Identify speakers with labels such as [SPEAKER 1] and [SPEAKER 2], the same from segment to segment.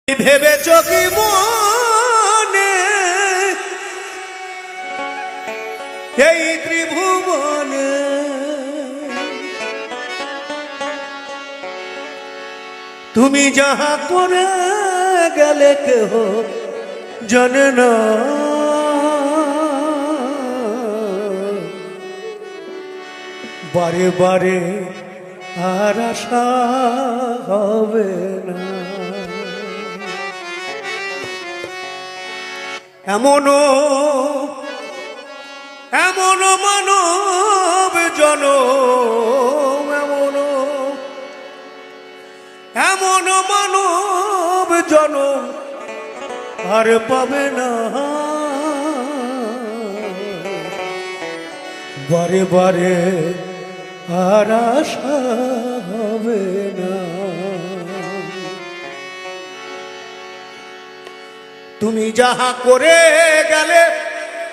[SPEAKER 1] ভেবেছ কি মনে এই ত্রিভুবনে তুমি যাহা করে গেলে কেহ জানে না, বারে বারে আর আশা হবে না। এমনও মানব জনম, এমনও মানব জনম আর পাবে না, বারে বারে আর আশা হবে না। তুমি যাহা করে গেলে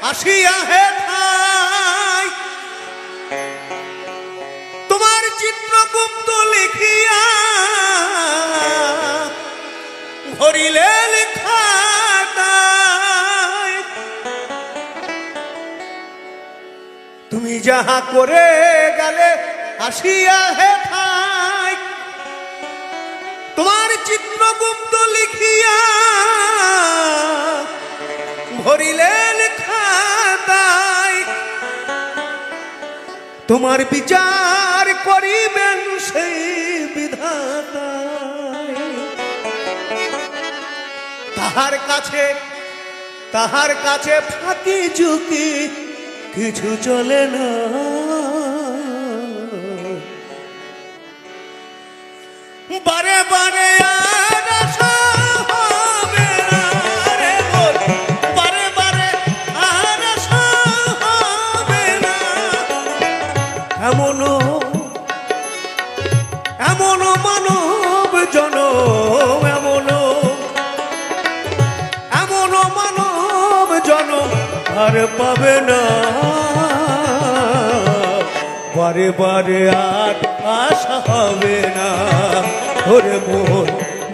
[SPEAKER 1] আসিয়া হে ঠাই, তোমার চিত্রগুপ্ত লিখিয়া ভরিলে লেখা তাই। তুমি যাহা করে গেলে আসিয়া হে ঠাই, তোমার চিত্রগুপ্ত লিখিয়া ভরিলেন খাতায়। তোমার বিচার করিবেন সেই বিধাতা, তাহার কাছে ফাঁকি ঝুঁকি কিছু চলে না। বারে বারে আর আশা হবে না রে মোর, বারে বারে আর আশা হবে না। এমনও মানব জনম, এমনও মানব জনম আর পাবে না, বারে বারে আর আশা হবে না। ওরে মন,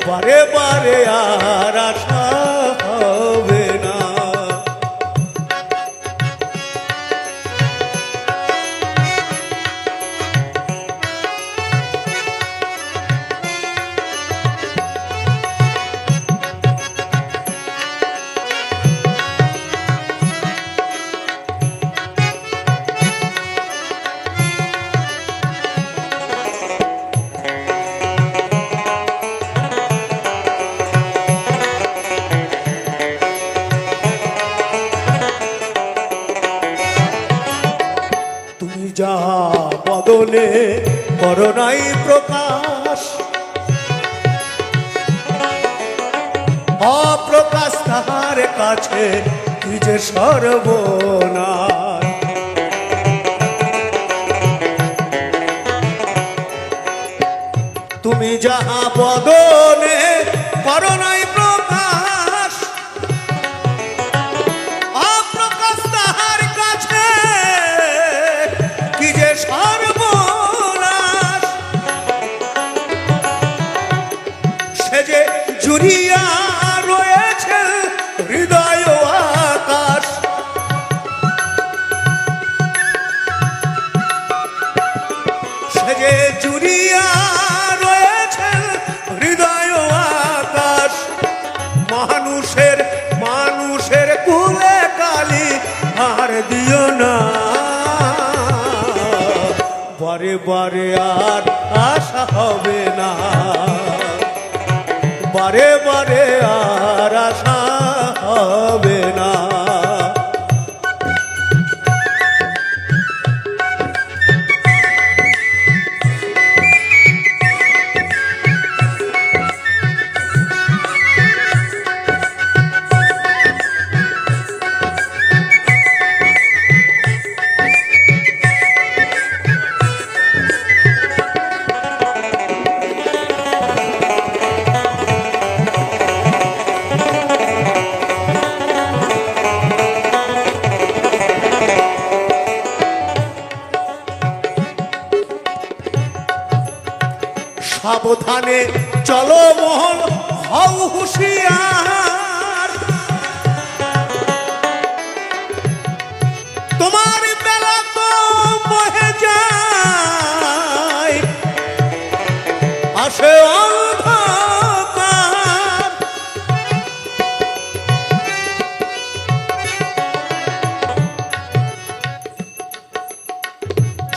[SPEAKER 1] বারে বারে আর আশা হবে না। যাহা বদলে করোনাই প্রকাশ, অপ্রকাশ তাহার কাছে কি যে সর্বনাশ। তুমি যাহা বদলে করোনাই প্রকাশ, অপ্রকাশ তাহার কাছে কি যে সর্বনাশ। সে যে জুড়িয়া রয়েছে হৃদয় আকাশ, সে যে জুড়িয়া রয়েছে হৃদয় আকাশ। মানুষের কুলে কালি আর দিও না, বারে বারে আর আশা হবে না, বারে বারে আর আশা হবে না। সাবধানে চলো মহল হও হুঁশিয়ার তোমার বেলা তো বহে যায় আসে অন্ধকার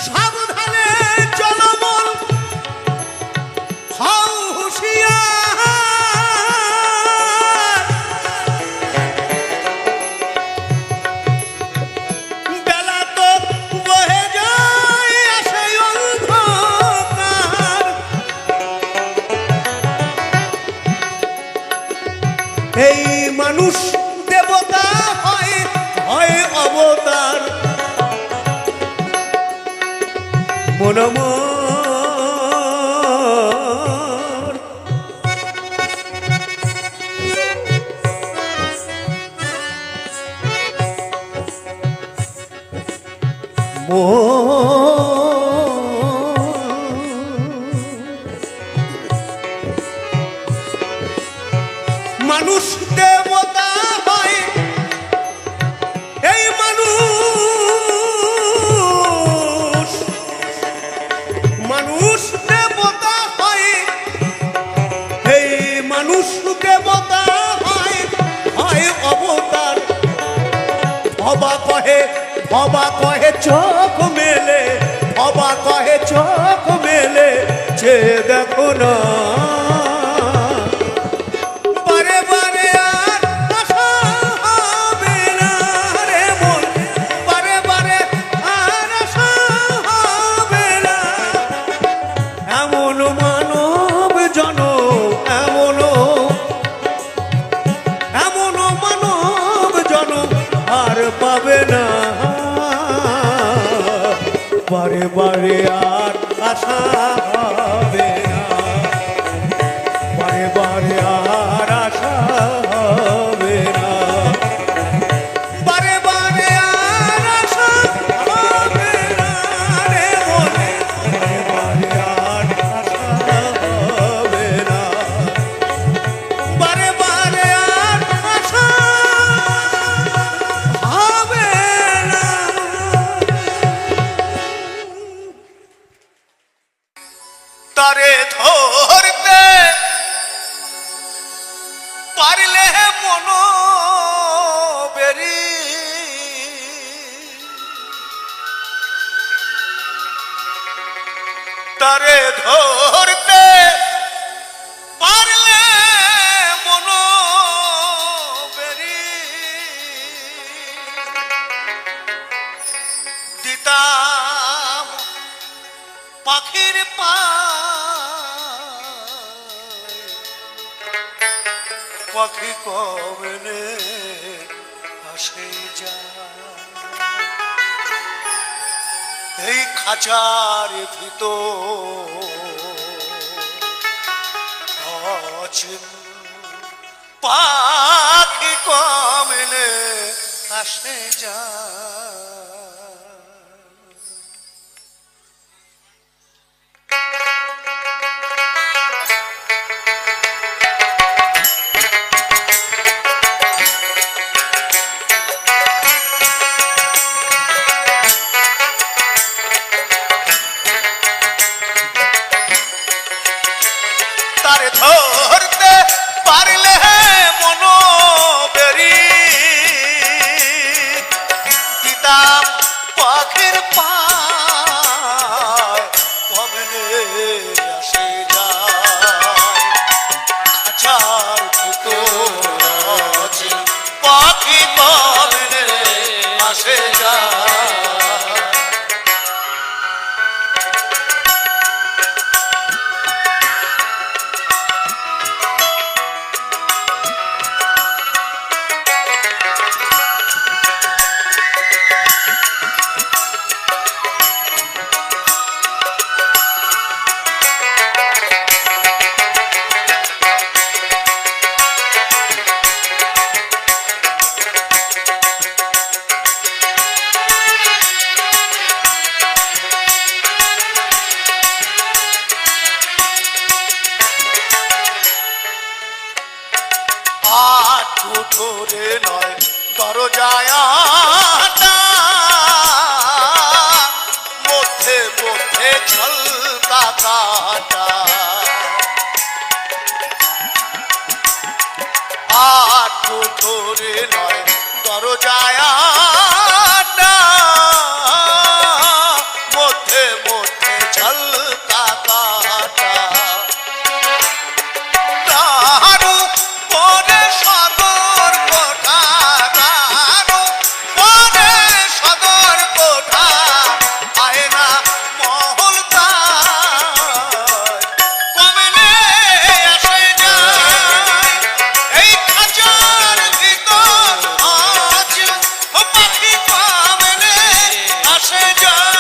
[SPEAKER 1] সাবধানে চলমন হও হুঁশিয়ার বেলা তো বহে যায় আসে অন্ধকার এই মানুষ দেবতা হয় হয় অবতার মনমোর মানুষ দেবতা হয় এই মানুষ মানুষ দেবতা হয় এই মানুষ দেবতা হয় হয় অবতার ভবা কহে চোখ মেলে ভবা কহে চোখ মেলে যে দেখো না বারে বারে আর আশা হবে না রে মন বারে বারে আর আশা হবে না এমন মানব জনম এমন মানব জনম আর পাবে না বারে বারে আর আশা হবে না বারে বারে আর আশা হবে না বারে বারে আর আশা হবে না রে মনে বারে বারে আর আশা হবে না বারে বারে আর আশা হবে না তারে ধরতে পারলে মন বেরি তারে ধরতে পারলে মন বেরি দিতাম পাখির পাখি কমলে আসে যায় এই খাঁচার ভিতর পাখি কমলে আসে যায় তারে ধরতে পারলে মন বেরি দিতাম ধরে নয় দরজায় মধ্যে মধ্যে ছলকা কাটা আটু ধরে নয় দরজায় মধ্যে মধ্যে ছলকা কাটা তাহারু পরে সদর কোঠা তাহারু পরে সদর কোঠা আয়না মহল কমলে আসে যায় এই খাঁচার ভিতর আজ পাখি কমলে আসে যায়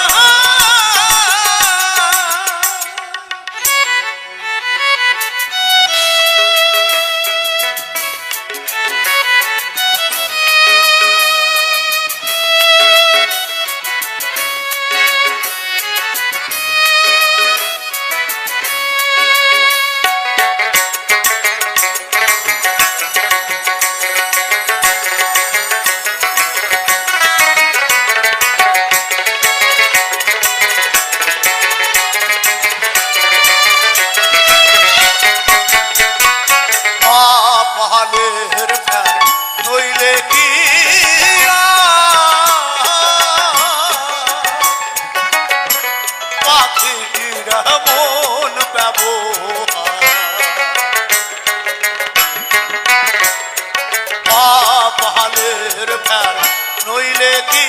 [SPEAKER 1] পাহাড়ের ফের নইলে কি পাখিরা মন ব্যবহার পাহাড়ের ফের নইলে কি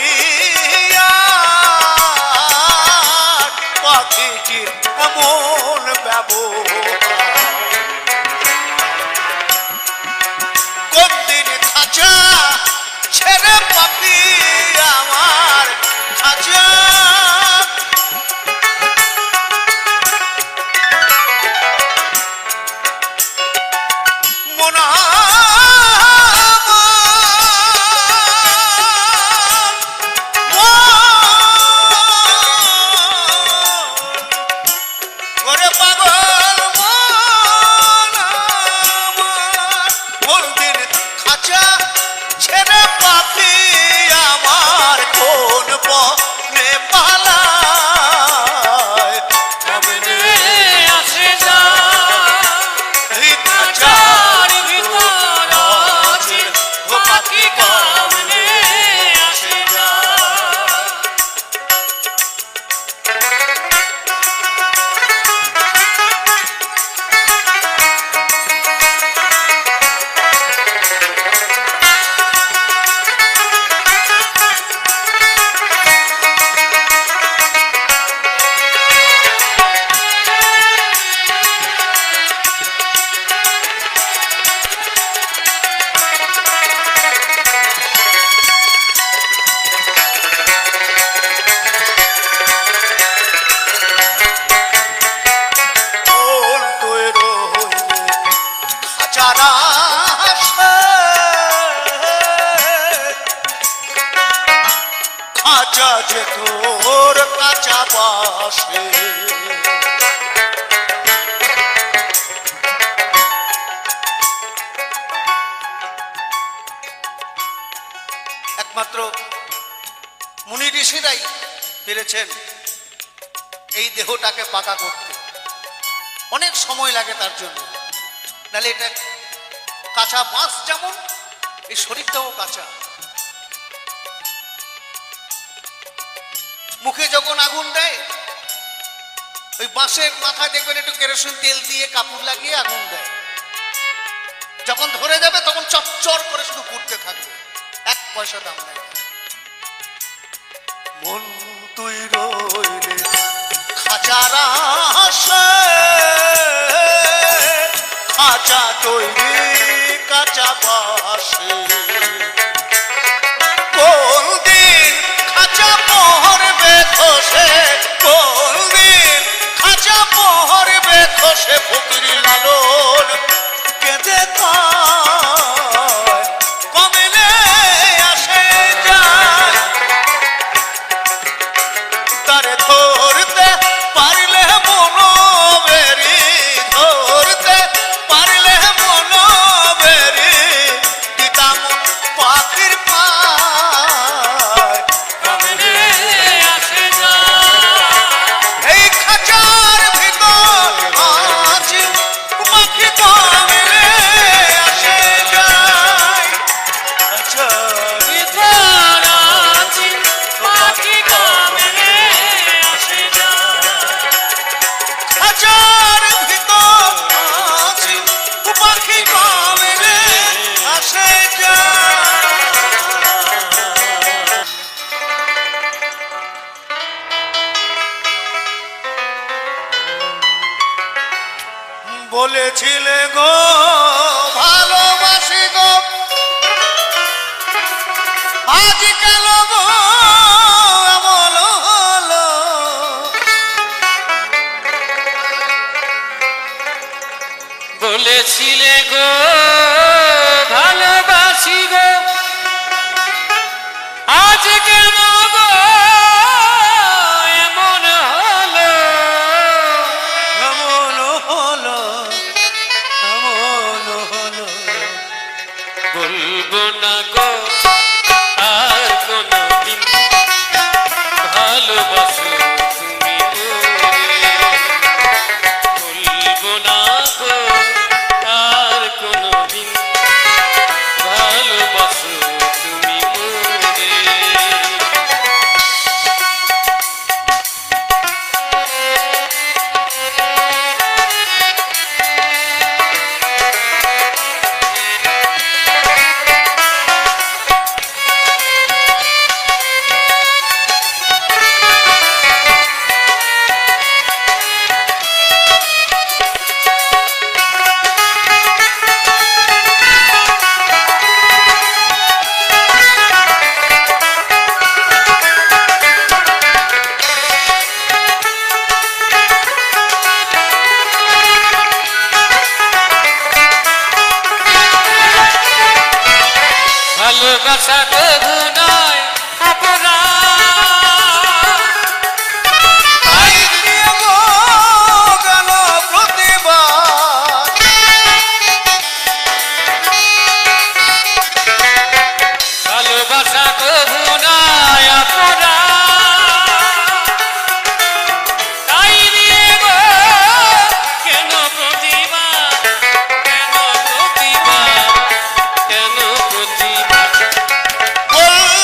[SPEAKER 1] পাখিটির মন ব্যবহার কোনদিন খাঁচা ছেড়ে পাখি আমার খাঁচা মনা ওরে পাগল কোনদিন খাঁচা ছেড়ে পাখি আমার কোন বনে পালায় কমলে আসে যায় এই খাঁচার ভিতর আজ পাখি কমলে আসে যায় খাঁচা যে তোর কাঁচা বাসে একমাত্র মুনি ঋষিরাই পেরেছেন এই দেহটাকে পাকা করতে অনেক সময় লাগে তার জন্য নাহলে এটা কাঁচা বাঁশ যেমন এই শরীরটাও কাঁচা মুখে যখন আগুন দেয় ওই বাঁশের মাথায় দেখবেন একটু কেরোসিন তেল দিয়ে কাপড় লাগিয়ে আগুন দেয় যখন ধরে যাবে তখন চচ্চর করে শুধু ঘুরতে থাকবে এক পয়সা দাম নেই মন তুই রইলে খাঁচার আশে খাঁচা তৈরি কাঁচা বাসে কোন দিন খাঁচা পহরবে খসে কোন দিন খাঁচা পহরবে খসে ফকির লালন কেঁদে কয় কমলে আসে যায় তারে ধরতে পারলে মনোবেরি ধরতে পারলে মনোবেরি দিতাম বলেছিলে গো ভালোবাসি গো, আজ কেন গো এমন হলো?
[SPEAKER 2] বলেছিলে গো ভালোবাসি গো, আজ কেন গো এমন হলো?
[SPEAKER 1] এমন হলো, এমন হলো।
[SPEAKER 2] বলবো না গো আর কোনদিন ভালোবাসো তুমি মোরে। বলবো না গো আর কোনদিন ভালোবাসো তুমি মোরে। ভালোবাসা কবু নয় অপরাধ,
[SPEAKER 1] তাই নিয়ে গো কেন প্রতিবাদ?
[SPEAKER 2] ভালোবাসা কবু নয় অপরাধ, তাই নিয়ে গো কেন প্রতিবাদ, কেন প্রতিবাদ, কেন প্রতিবাদ?
[SPEAKER 1] বললে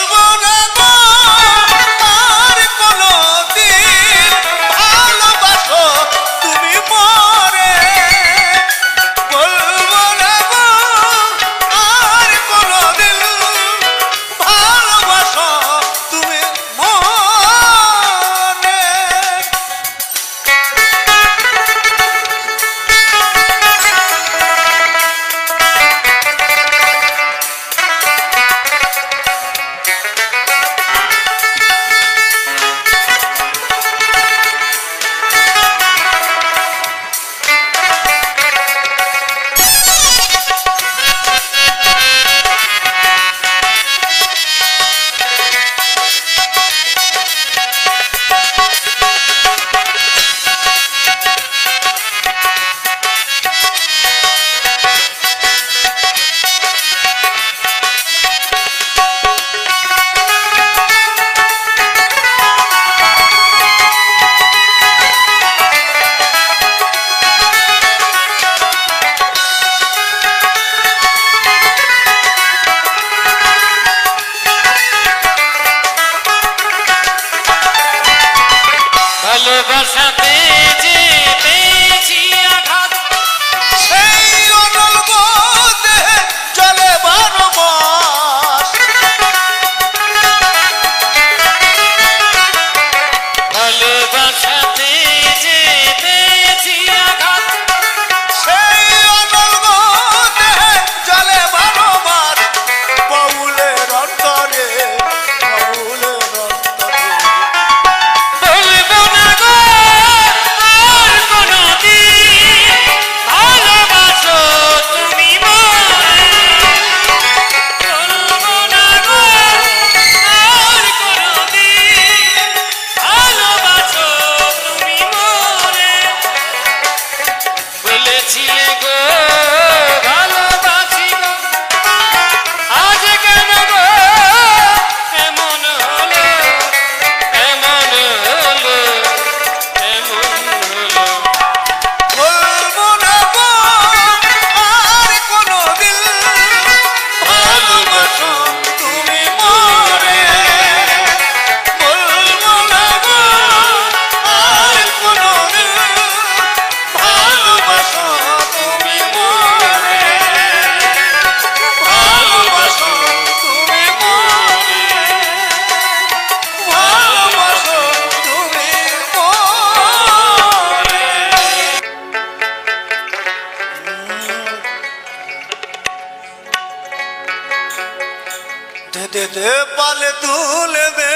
[SPEAKER 1] দে দে পালে তুলে দে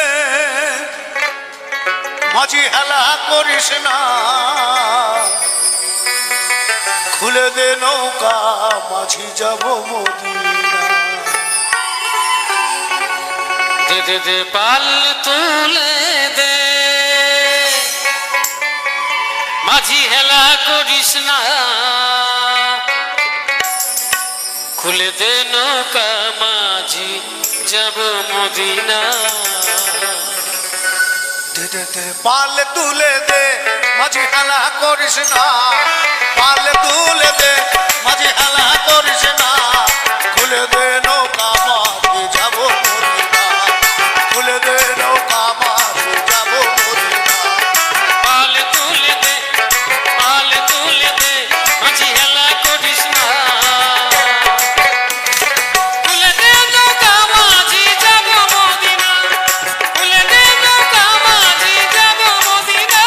[SPEAKER 1] মাঝি হেলা করিস না খুলে দে নৌকা মাঝি যাব মদিনা
[SPEAKER 2] দে দে দে পাল তুলে দে মাঝি হেলা করিস না খুলে দে নৌকা মাঝি যাব মদিনা
[SPEAKER 1] দে দে দে পালে তুলে দে মাঝি হেলা করিস না পালে তুলে দে মাঝি হেলা করিস না খুলে দে নৌকা মাঝি যাব মদিনা খুলে দে নৌকা মাঝি যাব মদিনা
[SPEAKER 2] পাল তুলে দে মাঝি হেলা করিস না খুলে দে নৌকা মাঝি যাব মদিনা খুলে দে নৌকা মাঝি যাব মদিনা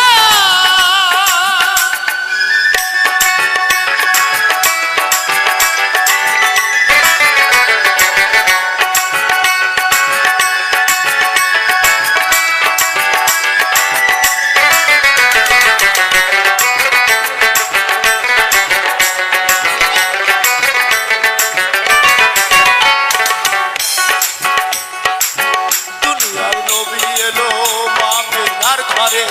[SPEAKER 1] দুনিয়ার নবী এলো মামিনার ঘরে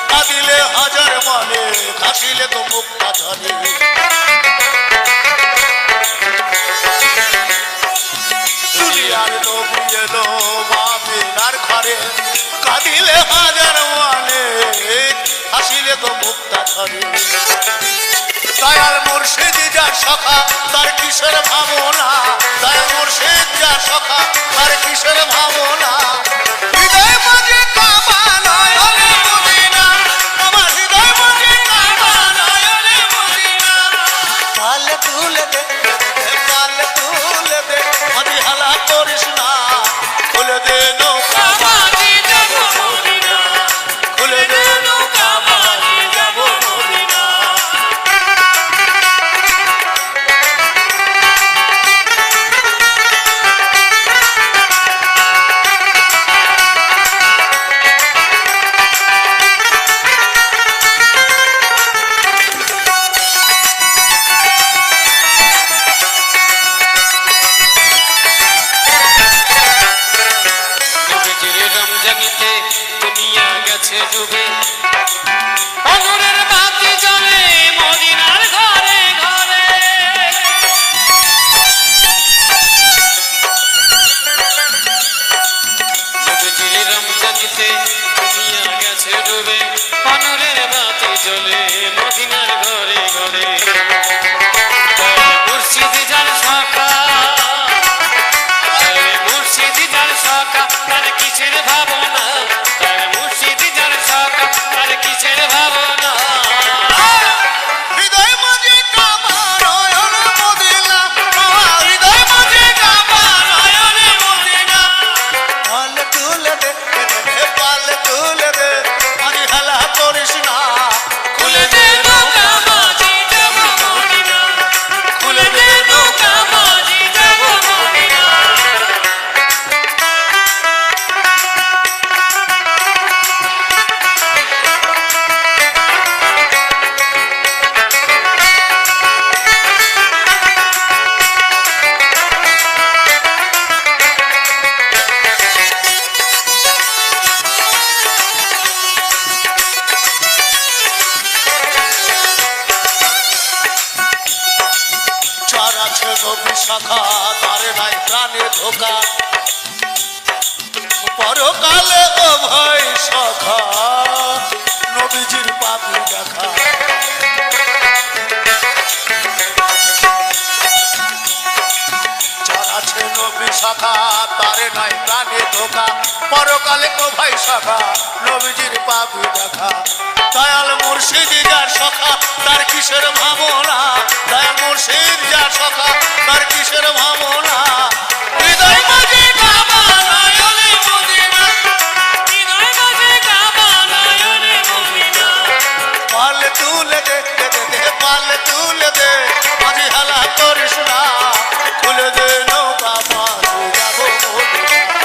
[SPEAKER 1] কাঁদিলে হাজার মানে কাশিলে তো মুক্তা ঝরে দুনিয়ার নবী এলো মামিনার ঘরে কাঁদিলে হাজার মানে কাশিলে তো মুক্তা ঝরে দয়াল মুর্শিদ যার সখা তার কিসের ভাবনা দয়াল মুর্শিদ যার সখা তার কিসের ভাবনা হৃদয় মাঝে কাবা নয়নে মদিনা আমার হৃদয় মাঝে কাবা নয়নে মদিনা পালে তুলে দে পালে তুলে দে মাঝি হালা করিস না খুলে দে নৌকা
[SPEAKER 2] মাঝি যাব মদিনা
[SPEAKER 1] খুলে দে নৌকা মাঝি যাব মদিনা
[SPEAKER 2] নবীজির রমজানিতে দুনিয়া গেছে ডুবে অনরের বাতি জ্বলে মদিনার ঘরে ঘরে নবীজির রমজানিতে দুনিয়া গেছে ডুবে অনরের বাতি জ্বলে মদিনার ঘরে ঘরে মুর্শিদ যার সখা মুর্শিদ যার সখা তার কিসের ভাবনা তার মুর্শিদ যার সখা তার কিসের ভাবনা
[SPEAKER 1] হৃদয় মাঝে কাবা নয়নে মদিনা আমার হৃদয় মাঝে কাবা নয়নে মদিনা পালে তুলে দে পালে তুলে দে মাঝি হেলা করিস না
[SPEAKER 2] খুলে দে নৌকা মাঝি যাব মদিনা খুলে দে নৌকা মাঝি যাব মদিনা
[SPEAKER 1] চার আছে নবী শাখা তার নাই প্রাণে ধোকা পরকালে ও ভাই সখা নবীজির পাপি দেখা চার আছে নবী শাখা তার নাই প্রাণে ধোকা পরকালে ও ভাই সখা নবীজির পাপি দেখা দয়াল মুর্শিদ যার সখা তার কিসের ভাবনা দয়াল মুর্শিদ যার সখা তার কিসের ভাবনা হৃদয় মাঝে কাবা নয়নে মদিনা
[SPEAKER 2] হৃদয় মাঝে কাবা নয়নে মদিনা
[SPEAKER 1] পালে তুলে দে পালে তুলে দে মাঝি হেলা করিস না খুলে দে নৌকা মাঝি যাব মদিনা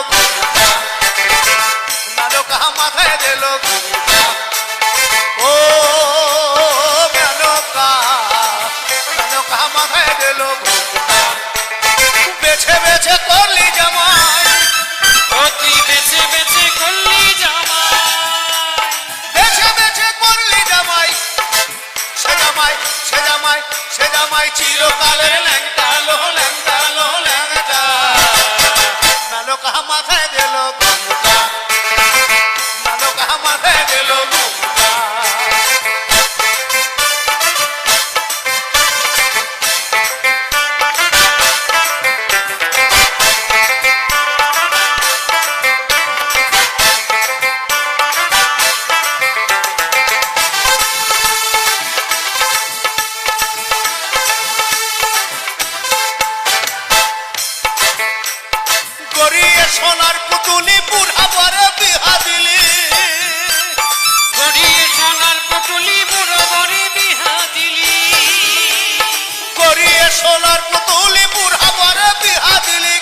[SPEAKER 1] ঘুমটা, মেনকা মাথায় দিল ঘুমটা। ও মেনকা, মেনকা মাথায় দিল ঘুমটা। বেছে বেছে করলি জামাই,
[SPEAKER 2] তুই বেছে বেছে করলি জামাই,
[SPEAKER 1] বেছে বেছে করলি জামাই। সে জামাই, সে জামাই, সে জামাই চিরকালের ল্যাংটা লো, ল্যাংটা লো, ল্যাংটা। মেনকা মাথায় দিল ঘুমটা, মেনকা মাথায় দিল ঘুমটা। গড়িয়ে সোনার পুতুলি বুড়া বরে বিহা দিলি,
[SPEAKER 2] গড়িয়ে সোনার পুতুলি বুড়ো বরে বিহা দিলি,
[SPEAKER 1] গড়িয়ে সোনার পুতুলি বুড়া বরে বিহা দিলি।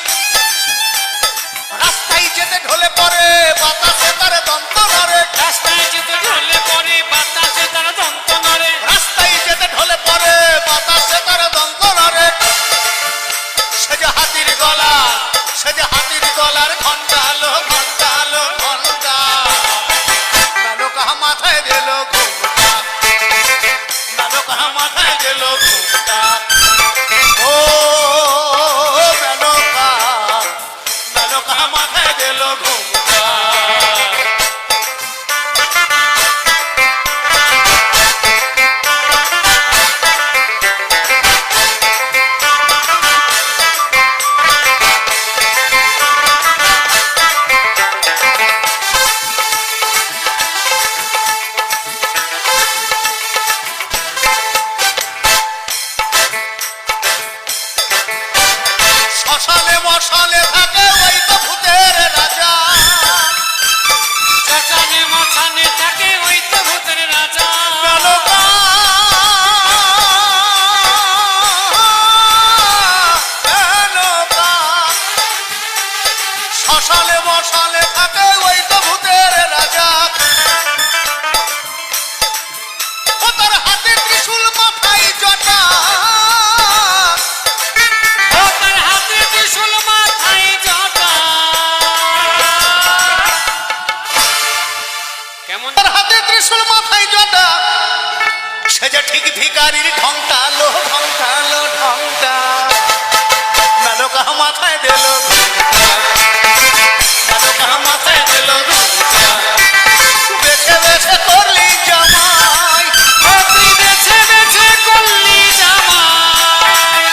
[SPEAKER 1] রাস্তায় যেতে ঢলে পড়ে বাতাসে তার দন্ত নড়ে,
[SPEAKER 2] রাস্তায় যেতে ঢলে পড়ে বাতাসে তার দন্ত নড়ে,
[SPEAKER 1] রাস্তায় যেতে ঢলে পড়ে বাতাসে তার দন্ত নড়ে। সে যে হাতির গলা, সে যে হাতির গলার ঘন্টা লো, ঘন্টা লো, ঘন্টা। মেনকা মাথায় দিল ঘুমটা, মেনকা মাথায় দিল ঘুমটা। ও মেনকা, মেনকা মাথায় দিল ঘুমটা। শ্মশানে মশালে থাকে ওই তো ভূতের রাজা,
[SPEAKER 2] শ্মশানে মশানে থাকে ওই তো ভূতের রাজা।
[SPEAKER 1] মেনকা, মেনকা। শ্মশানে মশালে থাকে ওই তো ভূতের রাজা। ও তার হাতে ত্রিশূল মাথায় জটা,
[SPEAKER 2] ও তার হাতে ত্রিশূল মাথায় জটা। কেমন
[SPEAKER 1] তার হাতে ত্রিশূল মাথায় জটা। সে যে ঠিক ভিখারির ঢংটা লো, ঢংটা লো, ঢংটা। মেনকা মাথায় দিল ঘুমটা, মেনকা মাথায় দিল ঘুমটা। বেছে বেছে করলি জামাই,
[SPEAKER 2] তুই বেছে বেছে করলি জামাই।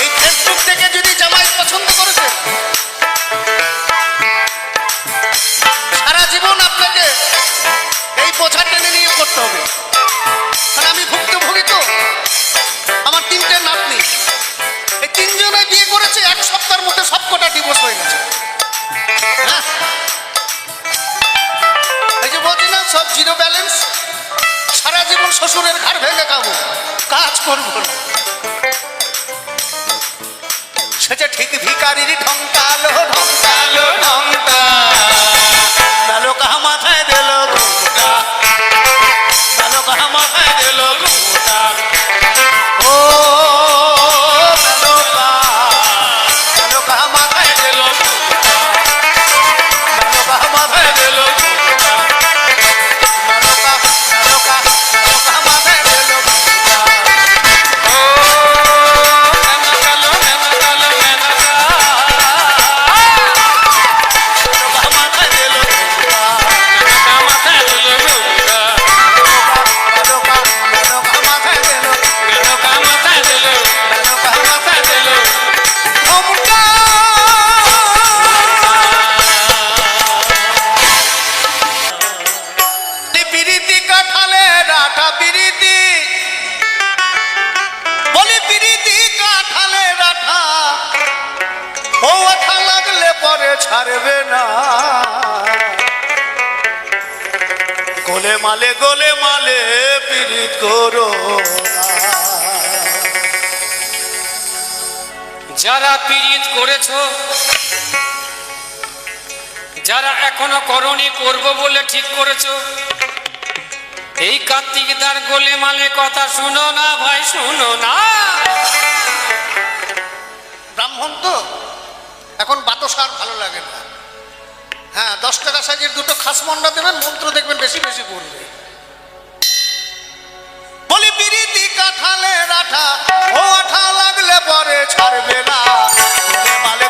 [SPEAKER 1] এই ফেসবুক থেকে যদি জামাই পছন্দ করেছে, সারা জীবন আপনাকে এই বোঝা টেনে নিয়ে করতে হবে। কারণ আমি ভুক্তভোগী তো, আমার তিনটে নাতনি, এই তিনজনে বিয়ে করেছে এক সপ্তাহের মধ্যে সবকটা ডিভোর্স হয়ে গেছে। হ্যাঁ, এই যে বলছি না সব জিরো ব্যালেন্স, সারা জীবন শ্বশুরের ঘাড় ভেঙে খাবো, কাজ করবো না। সে যে ঠিক ভিখারির ঢংটা লো, ঢংটা লো, ঢংটা। মেনকা মাথায় দিল ঘুমটা, মেনকা মাথায় দিল ঘুমটা। ও মেনকা, মেনকা মাথায় দিল ঘুমটা, মেনকা মাথায় দিল ঘুমটা। মেনকা, মেনকা, মেনকা মাথায় দিল ঘুমটা।
[SPEAKER 2] ও মেনকা লো, মেনকা লো, মেনকা।
[SPEAKER 1] ছাড়বে না। গোলে মালে পীড়িত করো না।
[SPEAKER 2] যারা পীড়িত করেছো, যারা এখনো করনি করব বলে ঠিক করেছো, এই কার্তিক দার গোলে মালে কথা শুনো না ভাই, শুনো না।
[SPEAKER 1] ব্রাহ্মণ তো এখন বাতসার ভালো লাগে না। হ্যাঁ, 10 টাকা সাইজের দুটো খাস মন্ডা দেবেন, মন্ত্র দেখবেন বেশি বেশি পড়বে। বলি পিরিতি কাঁঠালের আঠা, ও আঠা লাগলে পরে ছাড়বে না।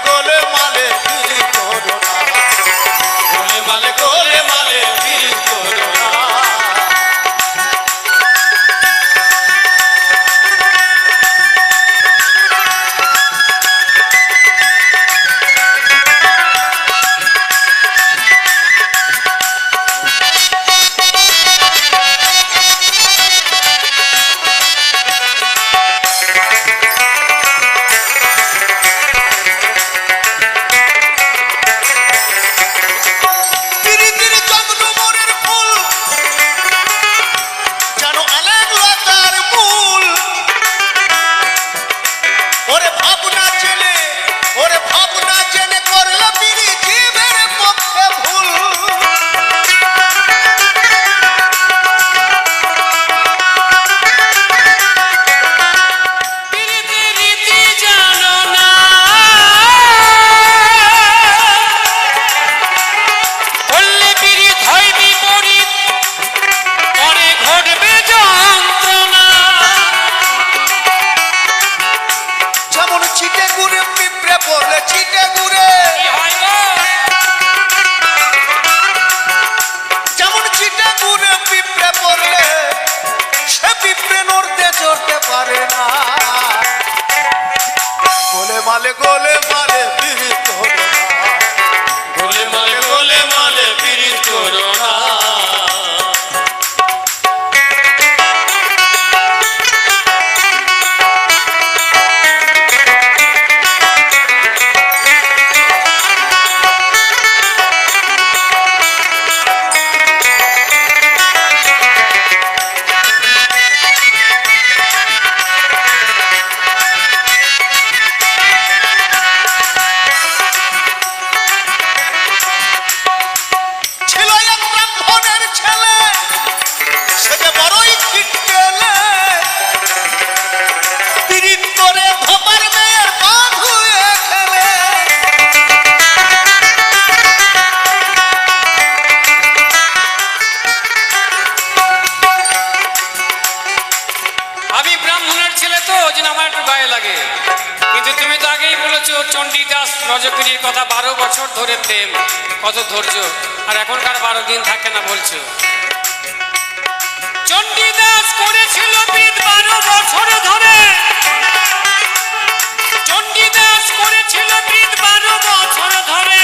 [SPEAKER 1] গোলে মালে পিরিত করো না, গোলে মালে পিরিত করো না। গোলে মালে পিরিত করো না, গোলে মালে পিরিত করো না। চণ্ডীদাস রজকিনীর কথা 12 বছর ধরে প্রেম, কত ধৈর্য, আর এখনকার 12 দিন থাকে না বলছো। চণ্ডীদাস করেছিল প্রীত 12 বছর ধরে, চণ্ডীদাস করেছিল প্রীত 12 বছর ধরে।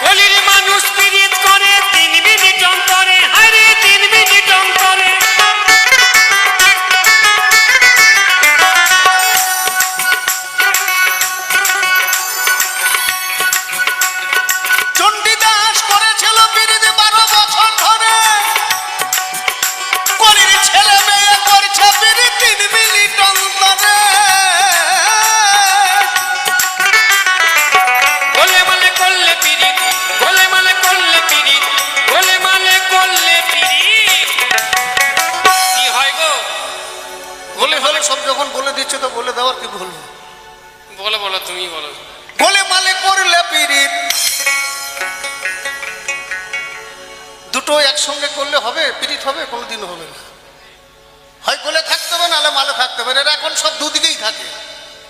[SPEAKER 1] কলির মানুষ প্রীত করে 3 মিনিট অন্তরে, হারে 3 মিনিট অন্তরে। সব যখন বলে দিচ্ছে তো বলে দেওয়ার কি বলবো? বলো বলো, তুমি বলো। গোলে মালে করলে পিরিত, দুটো একসঙ্গে করলে হবে? পিরিত হবে? কোনোদিন হবে না। হয় গোলে থাকতে হবে, নাহলে মালে থাকতে হবে। এরা এখন সব দুদিকেই থাকে।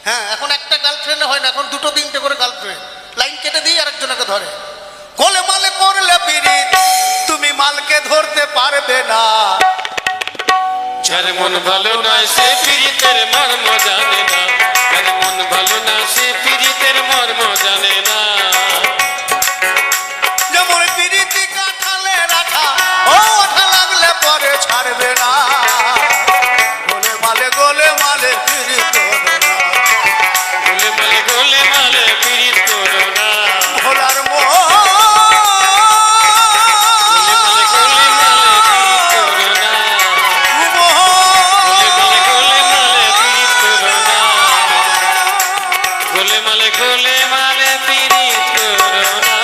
[SPEAKER 1] হ্যাঁ, এখন একটা গার্লফ্রেন্ডে হয় না, এখন 2-3টে করে গার্লফ্রেন্ড। লাইন কেটে দিয়ে আরেকজনকে ধরে। গোলে মালে করলে পিরিত, তুমি মালকে ধরতে পারবে না।
[SPEAKER 2] যার মন ভালো নয় সে পীড়িতের মর্ম জানে না, যার মন ভালো না সে পীড়িতের মর্ম জানে না।
[SPEAKER 1] যেমন পীড়িতি কাঁঠালে রাখা, ও ওঠা লাগলে পরে ছাড়বে না। গোলে মালে পীড়িত করো না,
[SPEAKER 2] গোলে মালে পীড়িত করো না।
[SPEAKER 1] ভোলার মোহ
[SPEAKER 2] গোলে মালে পীড়িত করো না। গোলেমালে পীড়িত করো না।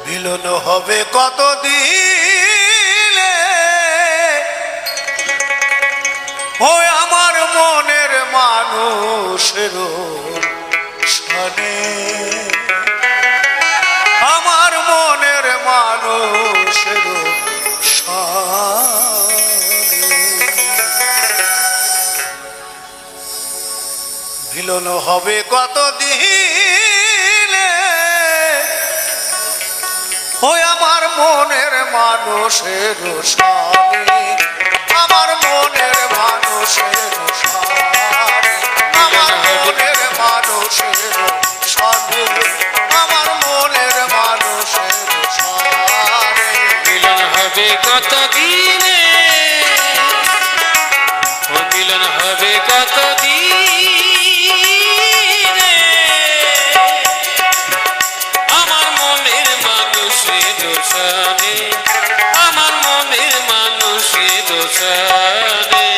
[SPEAKER 1] মিলন হবে কতদিনে ওই আমার মনের মানুষের সনে, আমার মনের মানুষের সনে। মিলন হবে কতদিনে ওই আমার মনের মানুষের সনে, আমার মনের মানুষের সনে, আমার মনের মানুষের সনে, আমার মনের মানুষের সনে।
[SPEAKER 2] মিলন হবে কত দিনে, ও মিলন হবে কত দিনে, আমার মনের মানুষের সনে, আমার মনের মানুষের সনে।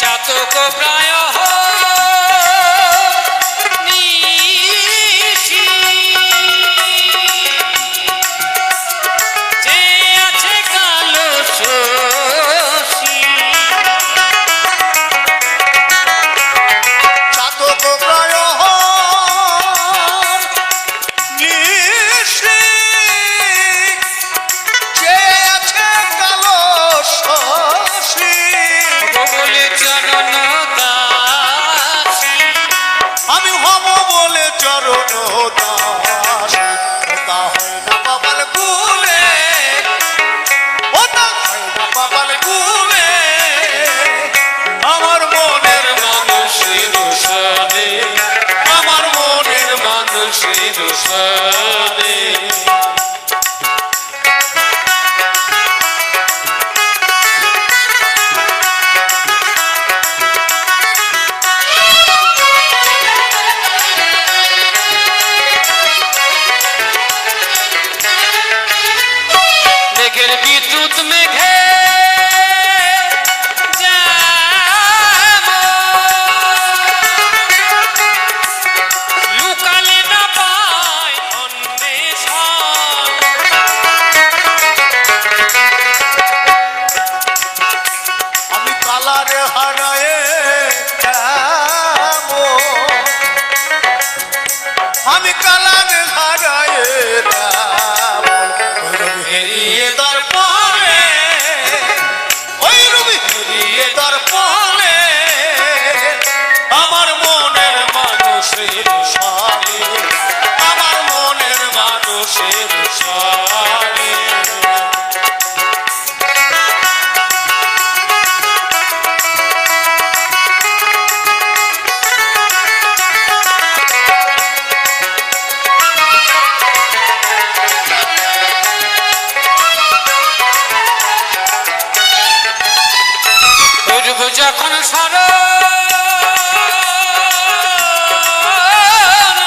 [SPEAKER 2] চাতক প্রায় নিশি, যে আছে কালো শশী,
[SPEAKER 1] চাতক প্রায় নিশি, যে আছে কালো শশী।
[SPEAKER 2] বলে চরণ দাসী,
[SPEAKER 1] আমি হব বলে চরণ দাস, তা হয় না বাবাল গুলে, ও তা হয় না বাবাল গুলে, আমার মনের
[SPEAKER 2] মানুষের সনে, আমার মনের মানুষের সনে। মেঘের বিদ্যুৎ মেঘে লুকালে না পায় অন্বেষণ,
[SPEAKER 1] আমি কালারে হারায়ে যাবো, আমি কালারে হারায়ে যাবো, হেরিয়ে দর্পণে, ওই রবি হেরিয়ে দর্পণে, আমার মনের মানুষের সনে, আমার মনের মানুষের সনে।
[SPEAKER 2] উঠব যখন স্মরণ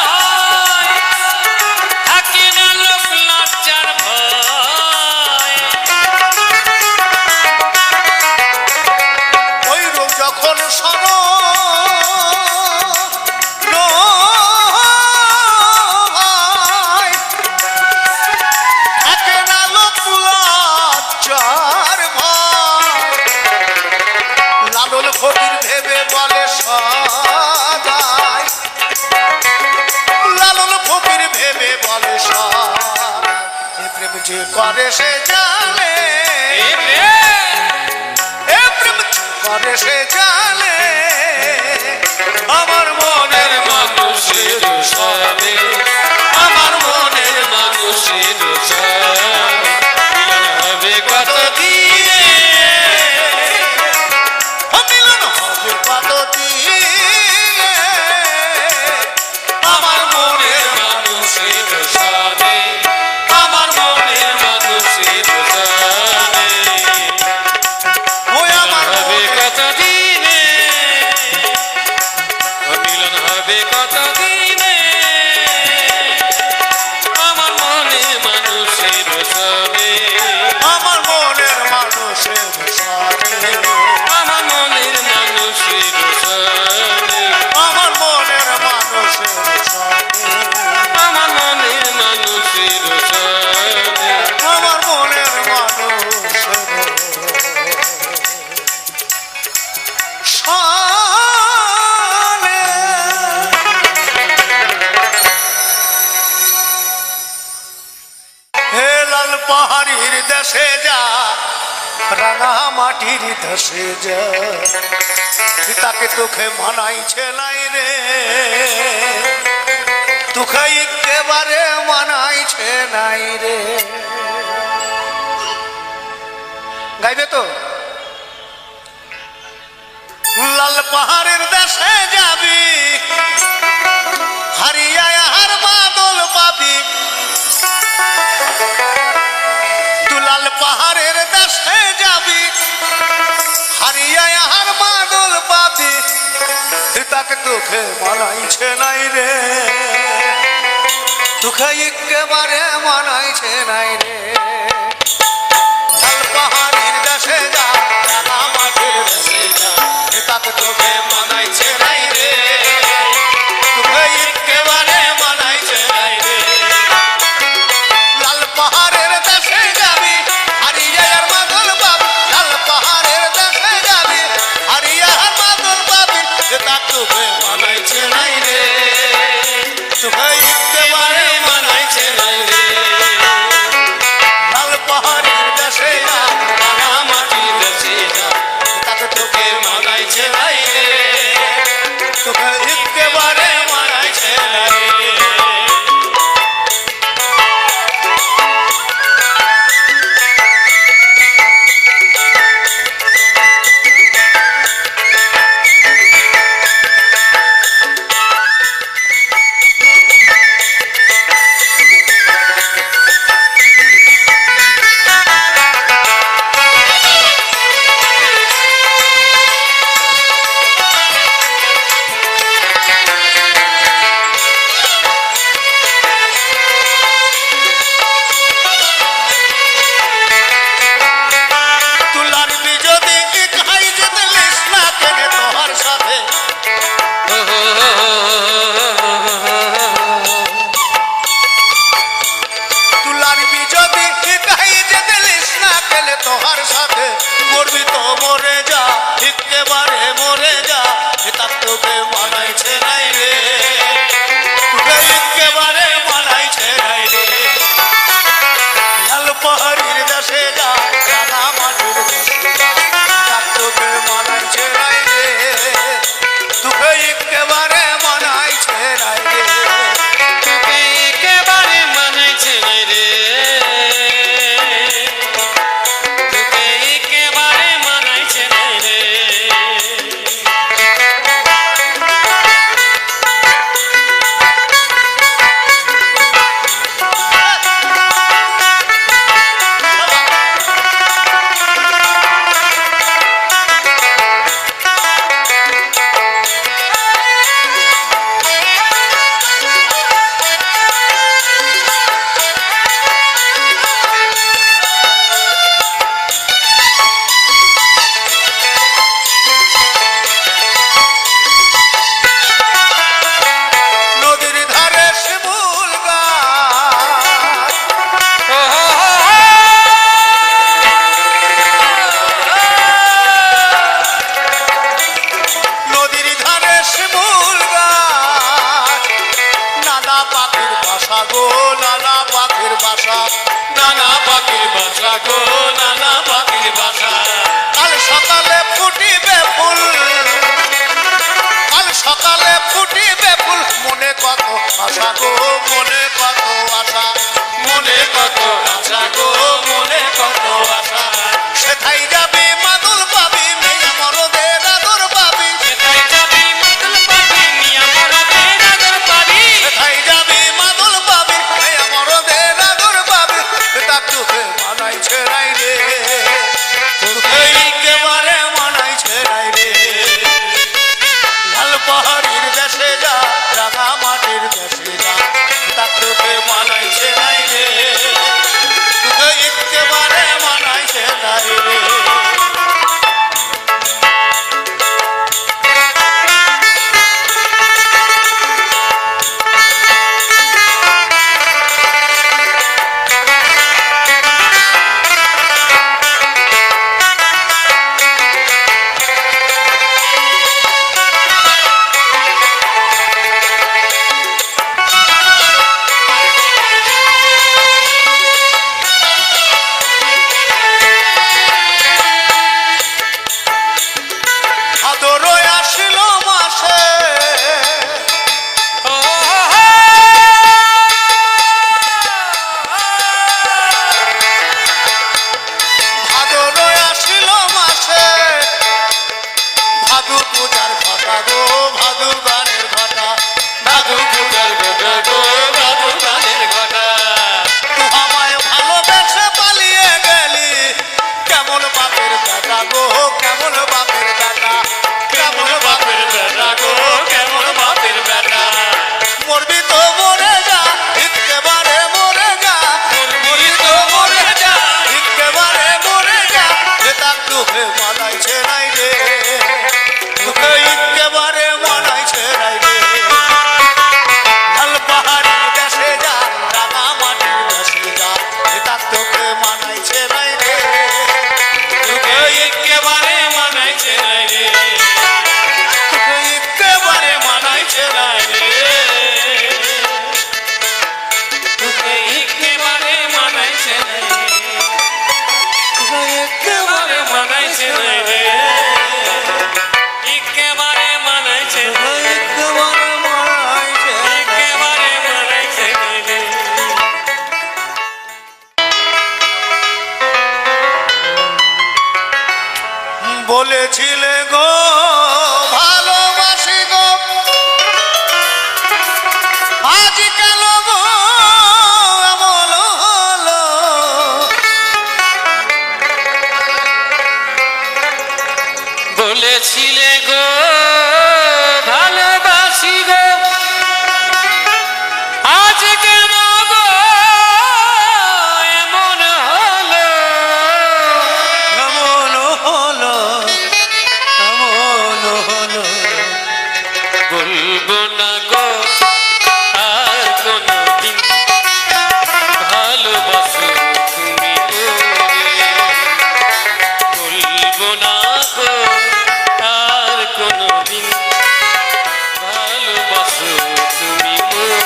[SPEAKER 2] হয়, থাকে না লোক লজ্জার ভয়,
[SPEAKER 1] ওই রোগ যখন স্মরণ হয়, থাকে না লোক লজ্জার ভয়। লালন ফকির ভেবে বলে সদাই, লালন ফকির ভেবে বলে সদাই, এ প্রেম যে করে সে জানে,
[SPEAKER 2] এ প্রেম
[SPEAKER 1] এ প্রেম যে করে সে জানে, আমার মনের
[SPEAKER 2] মানুষের সনে, আমার মনের মানুষের সনে। মিলন হবে কত দিনে,
[SPEAKER 1] মিলন হবে কতদিনে,
[SPEAKER 2] আমার মনের মানুষ
[SPEAKER 1] মাটির দেশে যা তাকে তোকে মানাইছে নাই রে, তোকে একেবারে মানাইছে নাই রে। গাইবে তো? লাল পাহাড়ের দেশে যাবি, হারিয়া আর বাদল পাবি। তুই লাল পাহাড়ের দেশে যাবি, হারিয়া আর বাদল পাবি। তাকে তোকে মানাইছে নাই রে, তোকে একেবারে মানাইছে নাই রে। লাল পাহাড়ের দেশে যা, রাঙা মাটির দেশে যা, তাকে তোকে মানাইছে নাই রে, তোকে একেবারে মানাইছে নাই রে। লাল পাহাড়ের দেশে যাবি, হারিয়ে আর মাদল পাবি। লাল পাহাড়ের দেশে যাবি, হারিয়ে আর মাদল পাবি। তাকে তোকে মানাইছে নাই রে, তোকে একেবারে মানাইছে নাই রে। লাল পাহাড়ের দেশে যা, রাঙা মাটির দেশে যা, তাকে তোকে মানাইছে নাই রে, তোকে একেবারে মানাইছে নাই রে। তুলার বিজদি খাই যেতে লিস না কেনে তোহার সাথে। তুলার বিজদি খাই যেতে লিস না কেনে তোহার সাথে। মরবি তো মরে যা, একেবারে মরে যা, তার তোকে মানাইছে নাই রে, তোকে একেবারে মানাইছে নাই রে। লাল পাহাড়ির দেশে যা, রাঙা মাটির দেশে যা, তার তোকে মানাইছে নাই রে, তোকে একেবারে মানাইছে নাই রে।
[SPEAKER 2] তোকে একেবারে মানাইছে নাই রে, তোকে একেবারে মানাইছে নাই রে।
[SPEAKER 1] নদীর ধারে শিমুল গাছ, নদীর ধারে শিমুল গাছ, নানা পাখির বাসা গো, নানা পাখির বাসা।
[SPEAKER 2] নানা পাখির বাসা গো, নানা পাখির বাসা।
[SPEAKER 1] কাল সকালে ফুটিবে ফুল, কাল সকালে ফুটিবে ফুল। মনে কত আশা গো, মনে কত আশা,
[SPEAKER 2] মনে কত আশা গো, মনে কত আশা।
[SPEAKER 1] সেথাই যাবি মাদল পাবি, মেয়ে মরদের আদর পাবি।
[SPEAKER 2] সেটাই যাবি মাদল পাবি, মিয়া মরদের আদর পাবি।
[SPEAKER 1] সেথাই যাবি মাদল পাবি, মেয়ে মরদের আদর পাবি। তার তোকে মানাইছে নাই রে, তোকে একেবারে মানাইছে নাই রে। লাল পাহাড়ির দেশে যা, রাঙা মাটির দেশে যা, বলেছিলে গো ভালোবাসি গো, আজ কেন গো এমন হলো?
[SPEAKER 2] বলেছিলে গো ভালোবাসি গো, আজ কেন গো এমন হলো?
[SPEAKER 1] এমন হলো, এমন হলো।
[SPEAKER 2] বলবো না গো আর কোনদিন ভালোবাসো তুমি মোরে। বলবো না গো আর কোনদিন ভালোবাসো তুমি মোরে।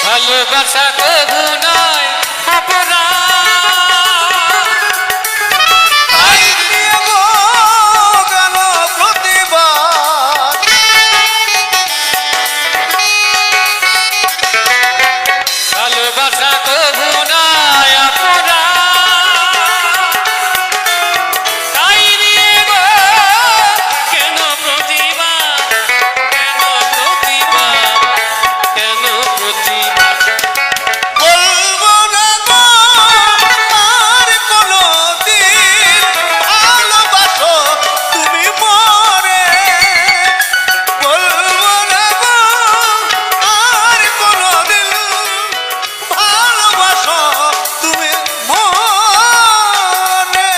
[SPEAKER 2] ভালোবাসা কবু নয় অপরাধ,
[SPEAKER 1] তাই নিয়ে গো গেল প্রতিবাদ।
[SPEAKER 2] ভালোবাসা কবু নয় অপরাধ, তাই নিয়ে গো কেন প্রতিবাদ, কেন প্রতিবাদ, কেন প্রতিবাদ?
[SPEAKER 1] বলবো না গো আর কোনদিন ভালোবাসো তুমি মোরে। বলবো না গো আর কোনদিন ভালোবাসো তুমি মোরে।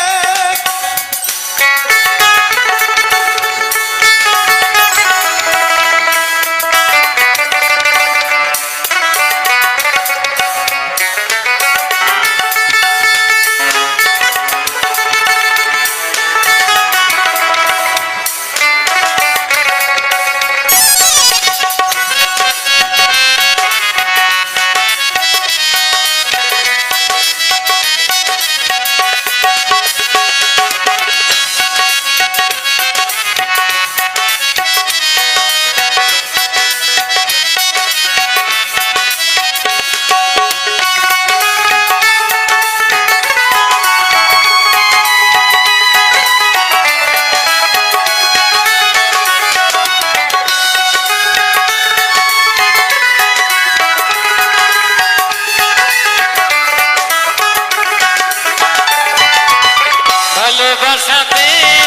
[SPEAKER 2] ভালোবাসাতে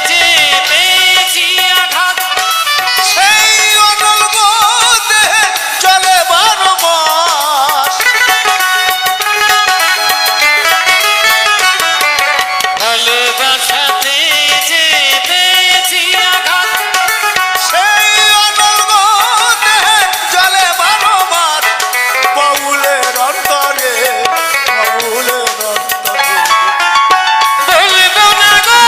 [SPEAKER 2] যে পেয়েছি আঘাত,
[SPEAKER 1] সেই অনল গো দেহে চলে 12 মাস।
[SPEAKER 2] ভালোবাসাতে যে পেয়েছি আঘাত,
[SPEAKER 1] সেই অনল গো দেহে চলে 12 মাস। বাউলের অন্তরে, বাউলের অন্তরে।
[SPEAKER 2] বলবো না গো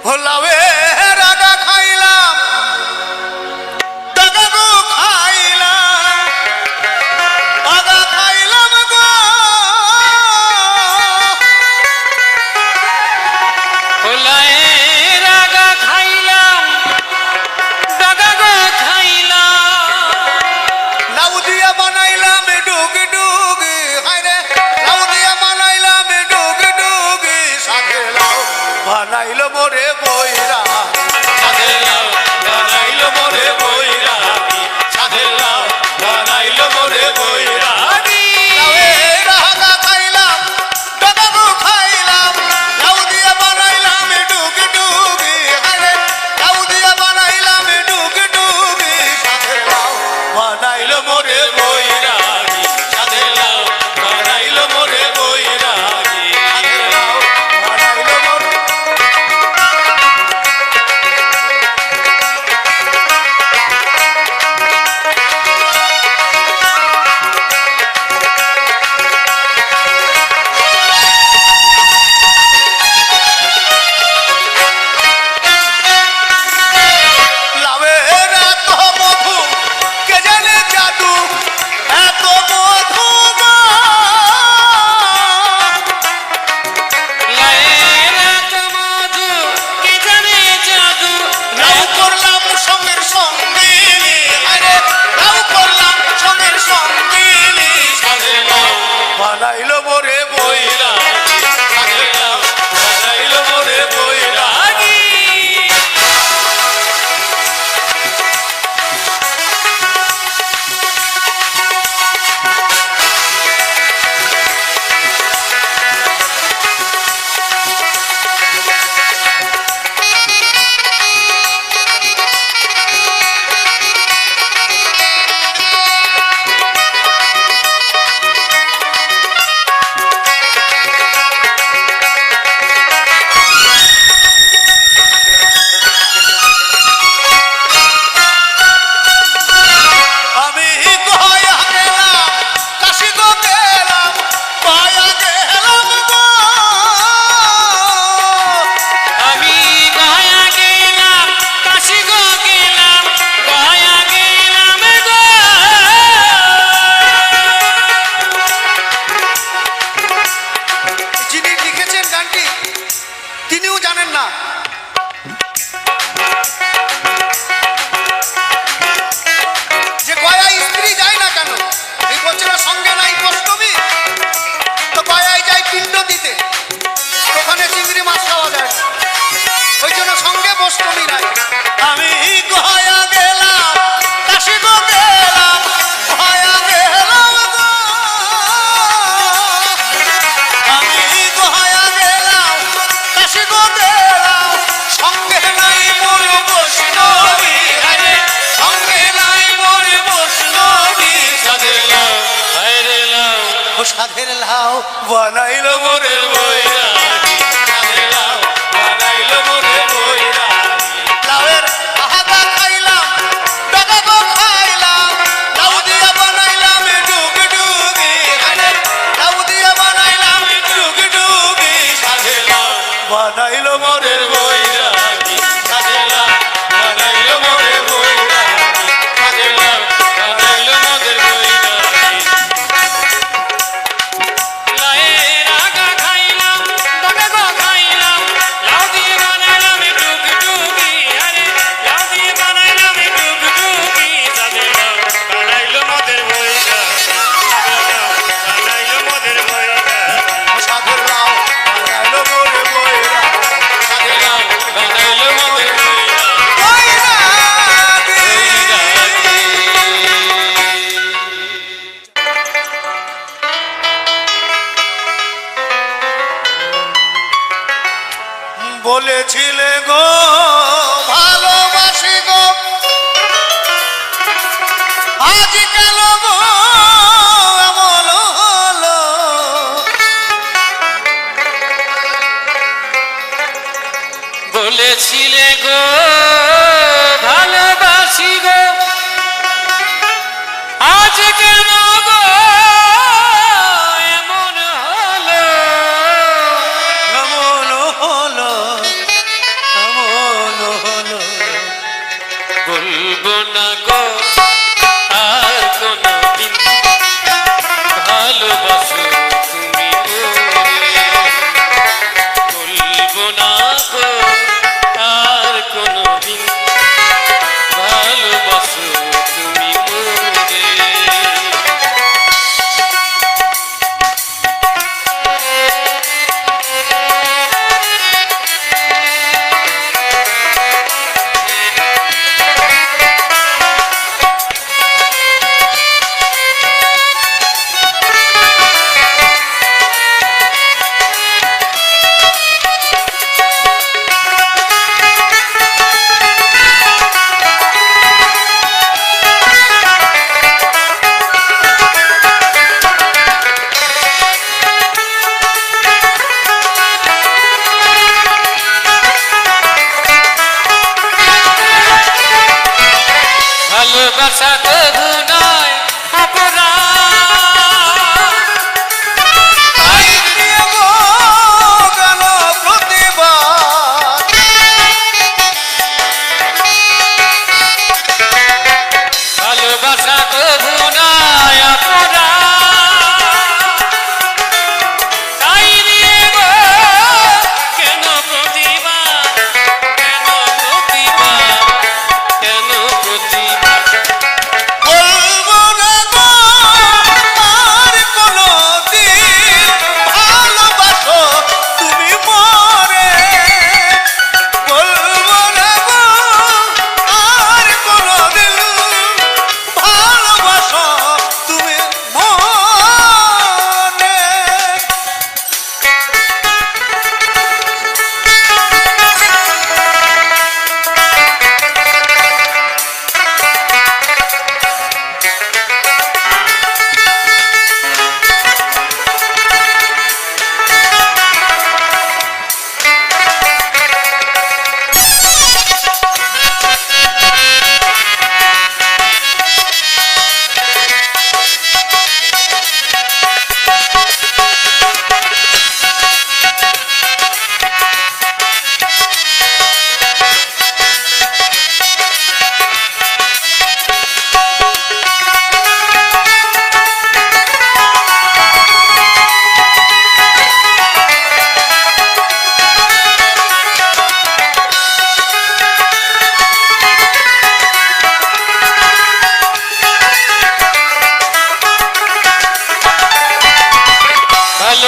[SPEAKER 1] লাউয়ের আগা খাইলাম, ডগা গো খাইলাম, আগা খাইলাম গো।
[SPEAKER 2] লাউয়ের আগা খাইলাম, ডগা গো খাইলাম।
[SPEAKER 1] লাউ দিয়া বানাইলাম ডুগ ডুগ, হায়রে লাউ দিয়া বানাইলাম ডুগ ডুগ, সাথে লাউ বানাইলো মোরে বইরা, সাথে লাউ বানাইলো মোরে বইরা, সাথে লাউ বানাইলো মোরে বইরা। লাউয়ের আগা খাইলাম, ডগা গো খাইলাম, লাউ দিয়া বানাইলাম ডুগ ডুগ, হায়রে লাউ দিয়া বানাইলাম ডুগ ডুগ, সাথে লাউ বানাইলো মোরে বইরা, সাথে লাউ বানাইলো মোরে বইরা, সাথে লাউ বানাইলো মোরে। লাউয়ের এত মধু, কে জানে জাদু, এত মধু গো।
[SPEAKER 2] লাউয়ের এত মধু, কে জানে জাদু।
[SPEAKER 1] লাউ করলাম সঙ্গের সঙ্গে, আরে লাউ করলাম সঙ্গের সঙ্গে, সাথে লাউ বানাইলো মোরে বইরা, সাথে লাউ বানাইলো মোরে বইরা। আমি গয়া গেলাম, কাশি গো গেলাম, গয়া গেলাম গো।
[SPEAKER 2] আমি গয়া গেলাম, কাশি গো গেলাম, গয়া গেলাম গো।
[SPEAKER 1] যিনি লিখেছেন গানটি তিনিও জানেন না। যে গয়ায় স্ত্রী যায় না কেন, এই বলছে না সঙ্গে নাই বৈষ্ণবী, তো গয়ায় যায় পিণ্ড দিতে, ওখানে চিংড়ি মাছ খাওয়া যায় না, ওই জন্য সঙ্গে বৈষ্ণবী নাই। আমি গয়া গেলাম, কাশি গো গেলাম, গয়া গেলাম গো। আমি গয়া গেলাম, কাশি গো গেলাম, সঙ্গে নাই মোর বৈষ্ণবী, আরে সঙ্গে নাই মোর বৈষ্ণবী, সাধের লাউ,
[SPEAKER 2] হায়রে লাউ,
[SPEAKER 1] ও সাধের লাউ বানাইলো মোরে বইরা, সাধের লাউ বানাইলো মোরে বইরা। লাউয়ের আহাদা খাইলাম, ডগা গো খাইলাম, লাউ দিয়া বানাইলাম ডুগ ডুগি, আরে লাউ দিয়া বানাইলাম ডুগ ডুগি, সাধের লাউ বানাইলো মোরে বইরা, সাধের লাউ বানাইলো মোরে বইরা, সাধের লাউ
[SPEAKER 2] বানাইলো মোদের বইরা। লাউয়ের আগা খাইলাম, ডগা গো খাইলাম, লাউ দিয়ে বানাইলাম ডুগ ডুগি, আরে লাউ দিয়ে বানাইলাম ডুগ ডুগি, সাথে লাউ বানাইলো মোদের বইরা, বানাইলো মোদের বইরা,
[SPEAKER 1] সাধের লাউ বানাইলো মোরে বইরা,
[SPEAKER 2] সাথে লাউ বানাইলো মোদের বইরা।
[SPEAKER 1] বইরা বলেছিলে গো ভালোবাসি গো, আজ কেন গো এমন হলো।
[SPEAKER 2] বলেছিলে গো ভালোবাসি গো, আজ কেন গো এমন হলো।
[SPEAKER 1] এমন হলো, এমন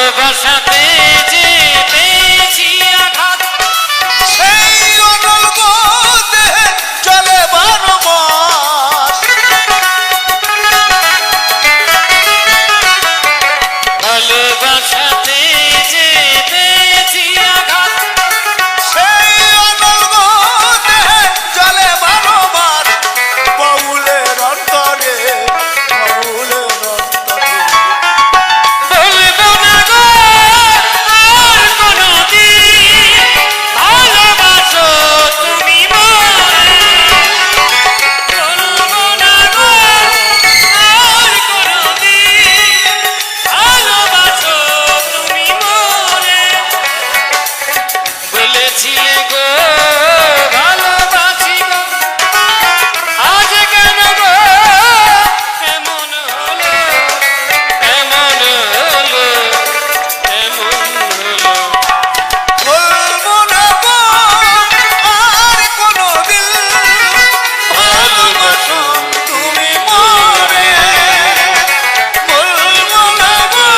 [SPEAKER 2] ভালোবাসাতে যে পেয়েছি আঘাত
[SPEAKER 1] সেই অনল দেহে চলে 12 মাস।
[SPEAKER 2] ভালোবাসাতে যে পেয়েছি আঘাত
[SPEAKER 1] সেই অনল দেহে চলে 12 মাস। বাউলের অন্তরে, বাউলের অন্তরে
[SPEAKER 2] বলবো না গো আর কোনদিন ভালোবাসো তুমি মোরে বলবো না গো আর কোনদিন ভালোবাসো তুমি মোরে বলেছিলে গো ভালোবাসি গো আজ কেন গো এমন হলো এমন হলো এমন হলো
[SPEAKER 1] বলবো না গো আর কোনদিন ভালোবাসো তুমি মোরে। বলবো না গো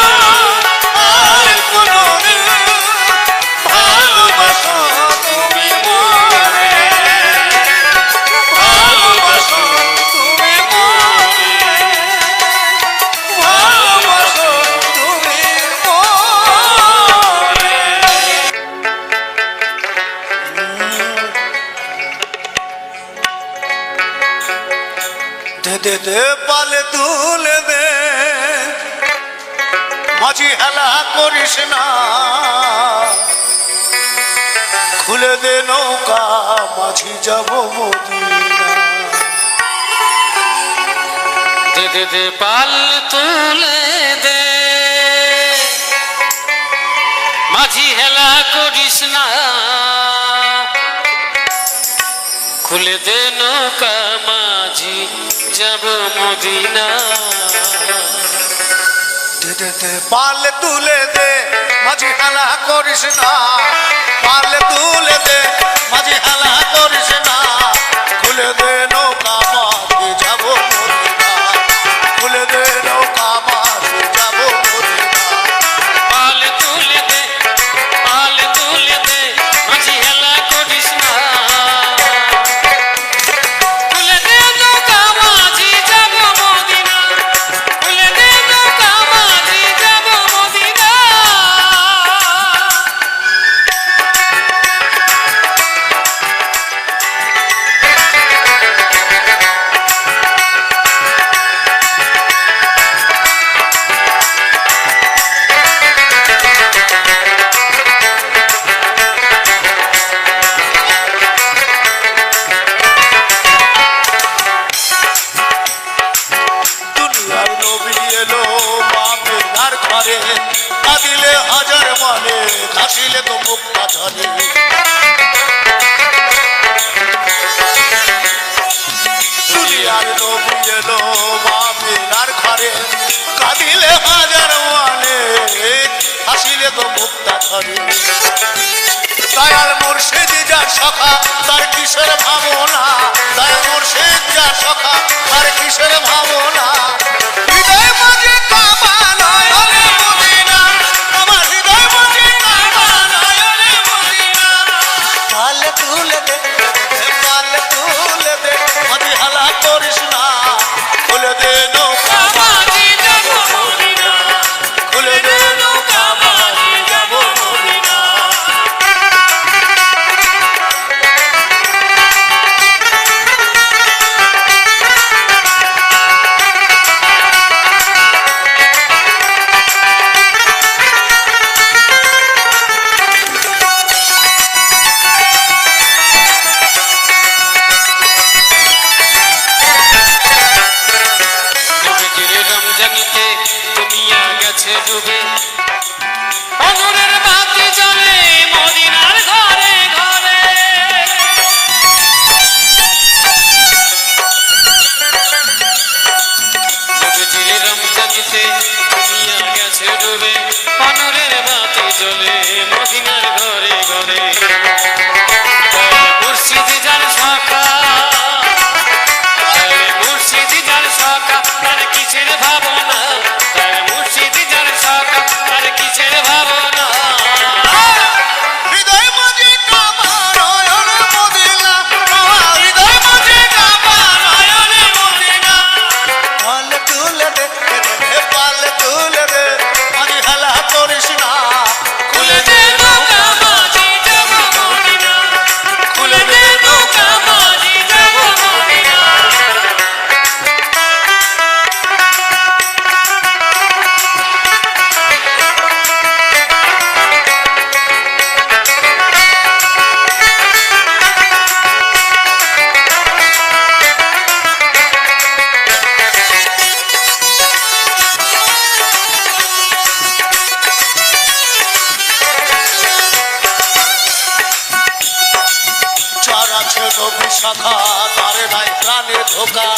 [SPEAKER 1] আর কোনদিন ভালোবাসো তুমি মোরে। ভালোবাসো তুমি মোরে। ভালোবাসো তুমি মোরে। দে দে দে পালে তুলে দে, মাঝি হেলা করিস না। খুলে দে নৌকা, মাঝি যাব মদিনা।
[SPEAKER 2] দে দে দে পাল তুলে দে মাঝি হেলা করিস না খুলে দে নৌকা মাঝি যাব মদিনা
[SPEAKER 1] দে দে দে পালে তুলে দে, মাঝি হেলা করিস না। পালে তুলে দে, মাঝি হেলা করিস না। খুলে দে নৌকা, মাঝি যাব মদিনা। খুলে দে নৌকা, মাঝি যাব মদিনা।
[SPEAKER 2] পাল তুলে দে মাঝি হেলা করিস না খুলে দে নৌকা মাঝি যাব মদিনা খুলে দে নৌকা মাঝি যাব মদিনা
[SPEAKER 1] দুনিয়ার নবী এলো মামিনার ঘরে। কাঁদিলে হাজার মানে, কাশিলে তো মুক্তা ঝরে। দুনিয়ার নবী এলো মামিনার ঘরে। কাঁদিলে হাজার মানে, হাসিলে তো মুক্তা ঝরে। দয়াল মুর্শিদ যার সখা, তার কিসের ভাবনা। দয়াল মুর্শিদ যার সখা, তার কিসের ভাবনা। হৃদয় মাঝে কাবা নয়নে মদিনা। আমার হৃদয় মাঝে কাবা নয়নে মদিনা। পালে তুলে দে, পালে তুলে দে, মাঝি হালা করিস না। খুলে দে নৌকা,
[SPEAKER 2] মাঝি যাব মদিনা
[SPEAKER 1] খুলে দে নৌকা, মাঝি যাব মদিনা।
[SPEAKER 2] নবীজির রমজানিতে দুনিয়া গেছে ডুবে আগুনের বাতি জ্বলে মদিনার ঘরে ঘরে নবীজির রমজানিতে দুনিয়া গেছে ডুবে আগুনের বাতি জ্বলে মদিনার ঘরে ঘরে মুর্শিদ যার শাখা মুর্শিদ যার শাখা তার কিসের ভাবনা তার মুর্শিদ যার শাখা তার কিসের
[SPEAKER 1] নবী শাখা তার নাই প্রাণে ধোকা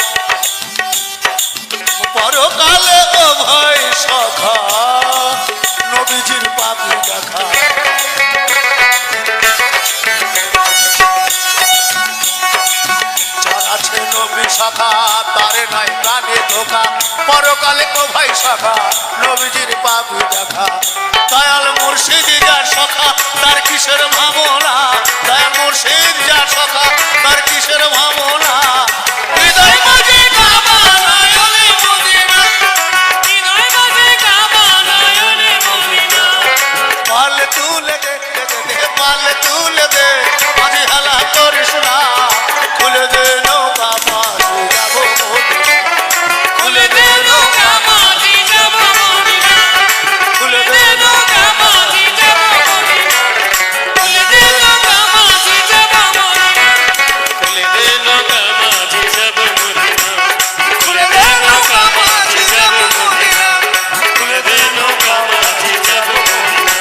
[SPEAKER 1] পরকালে ও ভয় সখা নবীজির পাপি দেখা যার আছে নবী শাখা তার নাই প্রাণে ধোকা পরকালে ও ভাই শাখা নবীজির পাপি দেখা দয়াল মুর্শিদ যার সখা তার কিসের ভাবনা দয়াল মুর্শিদ যার সখা তার কিসের ভাবনা হৃদয় মাঝে কাবা নয়নে মদিনা
[SPEAKER 2] হৃদয় বাজে কাবা নয়নে মদিনা
[SPEAKER 1] পাল তুলে দে পাল তুলে দে মাঝে হালা করিস না খুলে দে নৌকা মাঝে যাবো খুলে দে নৌকা
[SPEAKER 2] মাঝি যাব মদিনা
[SPEAKER 1] খুলে দে
[SPEAKER 2] নৌকা মাঝি যাব মদিনা খুলে দে নৌকা মাঝি যাব মদিনা খুলে দে নৌকা মাঝি যাব মদিনা খুলে দে নৌকা মাঝি যাব মদিনা খুলে দে নৌকা মাঝি যাব মদিনা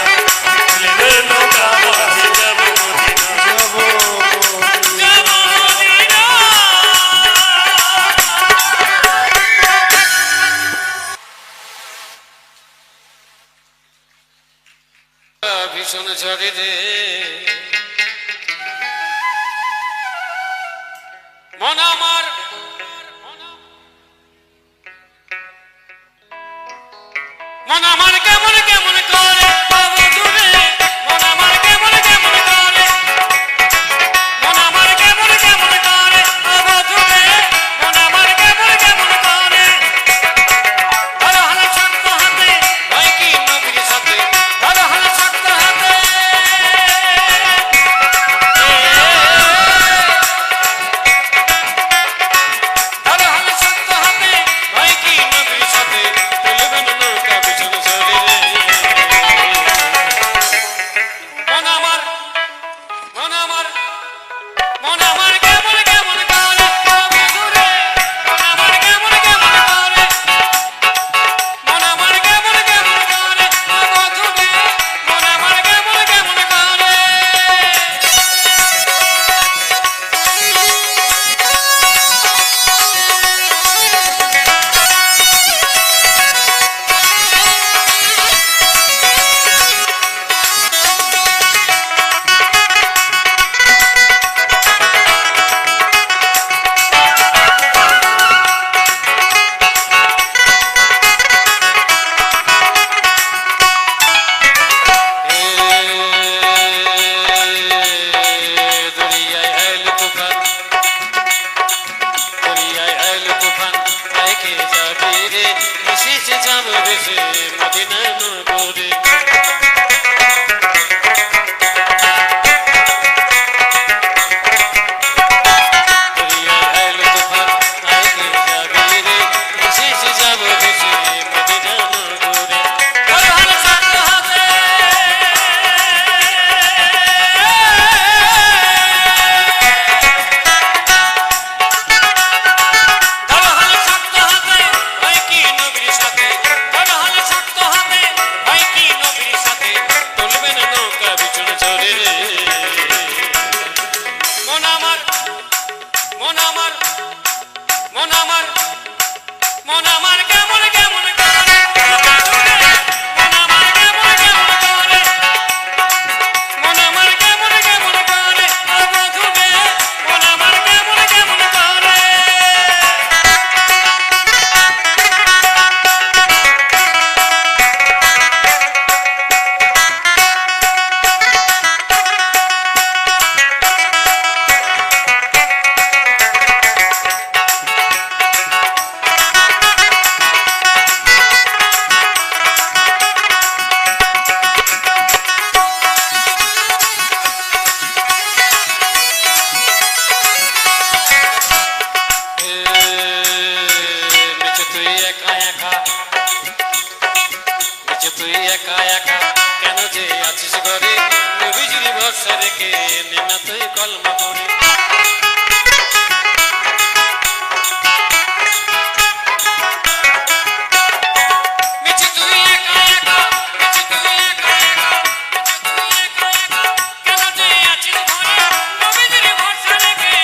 [SPEAKER 2] খুলে দে নৌকা মাঝি যাব মদিনা
[SPEAKER 1] যাবো
[SPEAKER 2] যাব মদিনা ভীষণ ঝড়ে রে মন আমার মন আমার কেমন কেমন করে বাবু দূরে মন আমার কেমন কেমন করে মন আমার কেমন কেমন করে বাবু দূরে মন আমার কেমন কেমন করে ধরো হাল শক্ত হাতে হয় কি নবীর সাথে ধরো হাল শক্ত হাতে ধরো হাল শক্ত হাতে হয় কি নবীর সাথে তুলবেন নৌকা পিছন ঝরে রে মন আমার মন আমার মন আমার কেমন কেমন করে বাবু দূরে মন আমার কেমন কেমন করে মন আমার কেমন কেমন করে বাবু দূরে মন আমার কেমন কেমন করে দরিয়ায় আইল তুফান দরিয়ায় আইল তুফান আইকে যাবে রে মিশিছে যাবে দেশে মদিনা নগরে দরিয়ায় আইল তুফান আইকে যাবে রে মিশিছে যাবে দেশে মদিনা নগরে ধরো হাল শক্ত হাতে ধরো হাল শক্ত হাতে হয় কি নবীর সাথে ধরো হাল শক্ত হাতে হয় কি নবীর সাথে তুলবেন নৌকা পিছন ঝরে রে মন আমার মন আমার মন আমার মন আমার কেমন কেমন করে মন আমার কেমন কেমন করে মন আমার কেমন কেমন করে বাবু দূরে মন আমার কেমন কেমন করে নিচে তুই একা একা নিচে তুই একা একা কেন যে আছিস ঘরে নবীজির ভরসা রেখে নিনা তুই কলমা করে নিচে তুই একা একা নিচে তুই একা একা নিচে তুই একা একা কেন যে আছিস ঘরে নবীজির ভরসা রেখে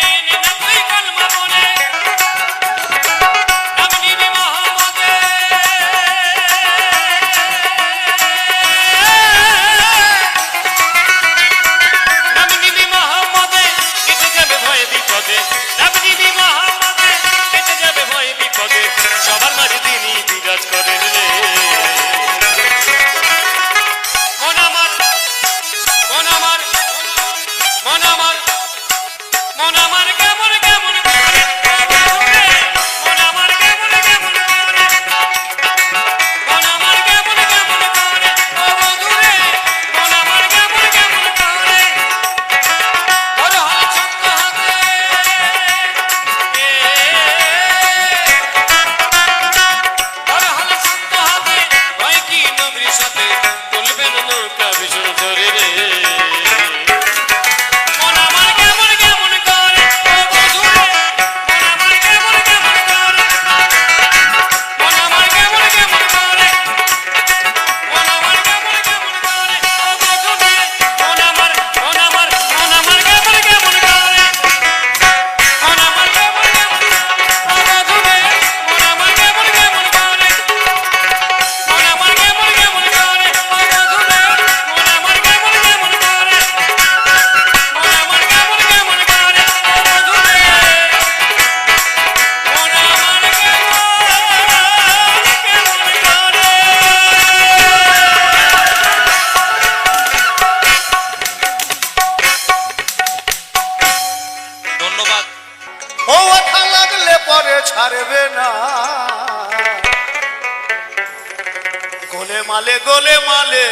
[SPEAKER 1] মালে গোলে মালে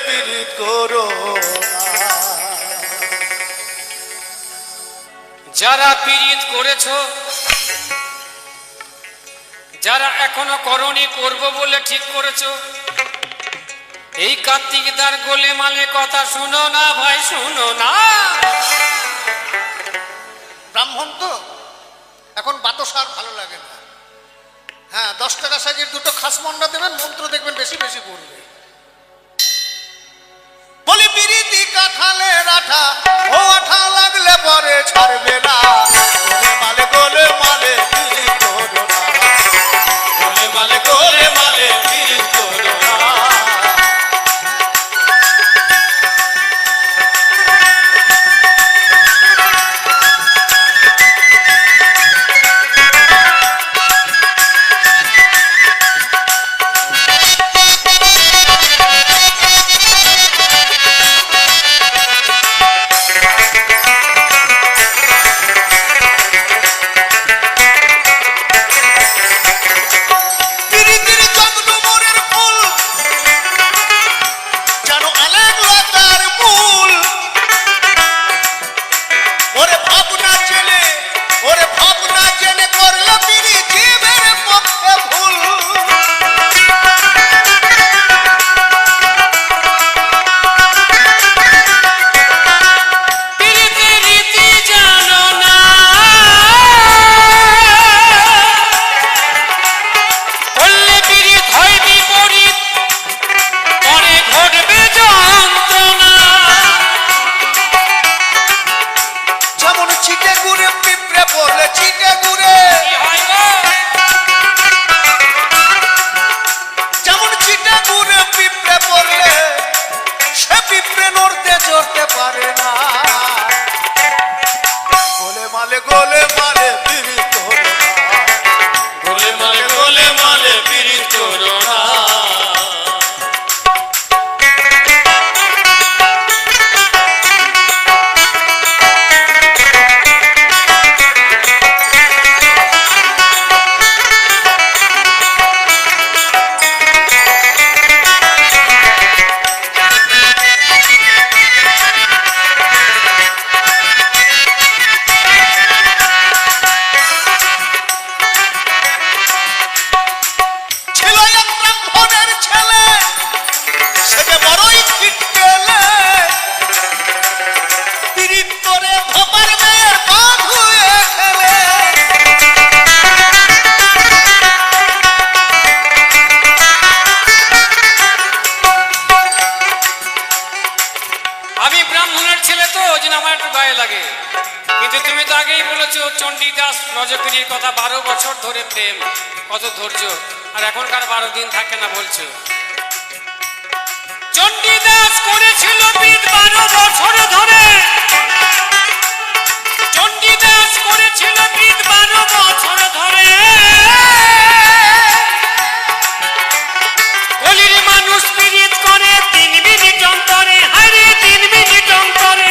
[SPEAKER 1] পীড়িত করো না।
[SPEAKER 2] যারা পীড়িত করেছো, যারা এখনো করনি করব বলে ঠিক করেছো, এই কার্তিক দার গোলে মালে কথা শুনো না ভাই, শুনো না।
[SPEAKER 1] ব্রাহ্মণ তো এখন বাতসার ভালো লাগে না। হ্যাঁ, 10 টাকা সাইজের দুটো খাস মন্ডা দেবেন, মন্ত্র দেখবেন বেশি বেশি পড়বে। বলি পিরিতি কাঁঠালের আঠা, ও আঠা লাগলে পরে ছাড়বে না। গোলে মালে পীড়িত করো না। গোলে মালে পীড়িত করো না। গোলে মালে পীড়িত করো না। গোলে মালে পীড়িত করো না।
[SPEAKER 2] চণ্ডীদাস নজরুলের কথা 12 বছর ধরে প্রেম, কত ধৈর্য, আর এখনকার 12 দিন থাকে না বলছো। চণ্ডীদাস করেছিল বিদ 12 বছর ধরে, চণ্ডীদাস করেছিল বিদ 12 বছর ধরে। কলির মানুষ পীড়িত করে 3 মিনিট অন্তরে, হারে 3 মিনিট অন্তরে।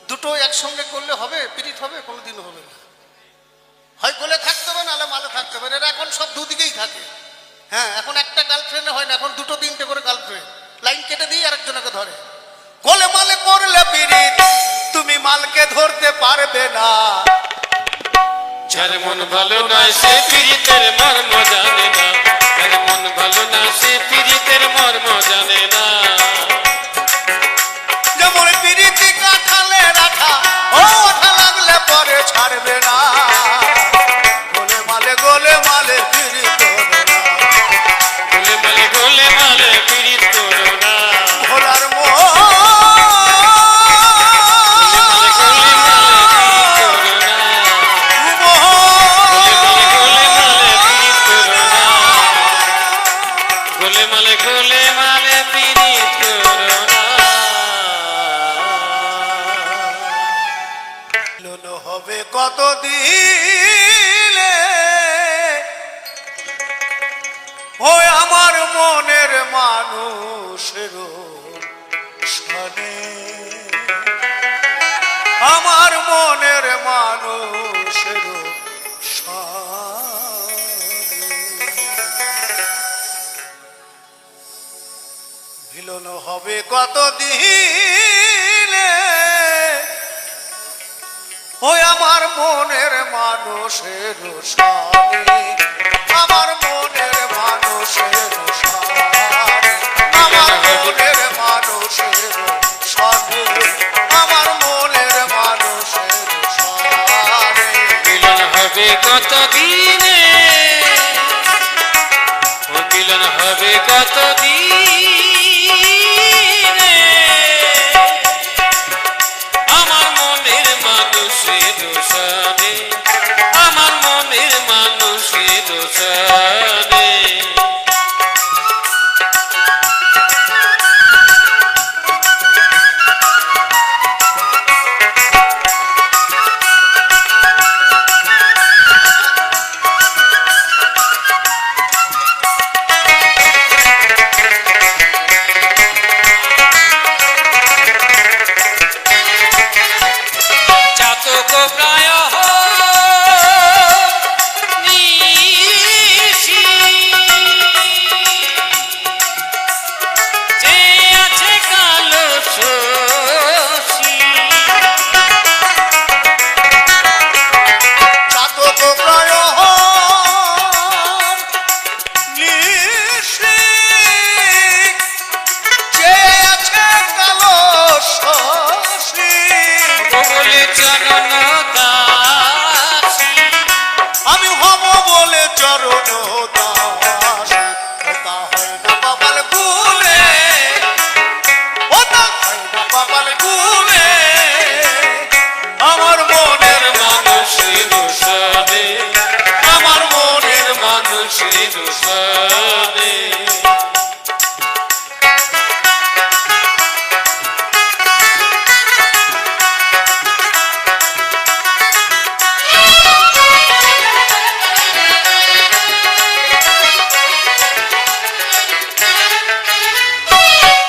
[SPEAKER 2] দুটো একসঙ্গে করলে হবে? পীড়িত হবে? কোনোদিন হবে না। হয় গোলে থাকতে হবে, নাহলে মালে থাকতে হবে। এরা এখন সব দুদিকেই থাকে। হ্যাঁ, এখন একটা গার্লফ্রেন্ডে হয় না, এখন 2-3টে করে গার্লফ্রেন্ড। লাইন কেটে দিয়ে আরেকজনকে ধরে। গোলে মালে করলে পীড়িত, তুমি মালকে ধরতে পারবে না। যার মন ভালো নয় সে পীড়িতের মর্ম জানে না, যার মন ভালো না সে পীড়িতের মর্ম জানে না।
[SPEAKER 1] যেমন পীড়িতি কাঁঠালে রাখা, ও আঠা লাগলে পরে ছাড়বে না। গোলে মালে পীড়িত করো না।
[SPEAKER 2] গোলে মালে পীড়িত করো না।
[SPEAKER 1] ভোলার মোহ মিলন হবে কতদিনে ওই আমার মনের মানুষের সনে, আমার মনের মানুষের মিলন হবে কতদিনে ওই আমার মনের মানুষের সনে, আমার মনের মানুষের সনে, আমার মনের মানুষের সনে, আমার মনের মানুষের সনে।
[SPEAKER 2] মিলন হবে কত দিনে, ও মিলন হবে কত দিনে, আমার মনের মানুষের সনে, আমার মনের মানুষের সনে। চাতক প্রায় নিশি, যে আছে কালো শশী,
[SPEAKER 1] চাতক প্রায় নিশি, যে আছে কালো শশী,
[SPEAKER 2] বলে চরণ দাসী,
[SPEAKER 1] আমি হব বলে চরণ দাসী। ওটা হয় না বাবাল গুলে, ওটা হয় না বাবাল গুলে, আমার মনের
[SPEAKER 2] মানুষের সনে, আমার মনের মানুষের সনে।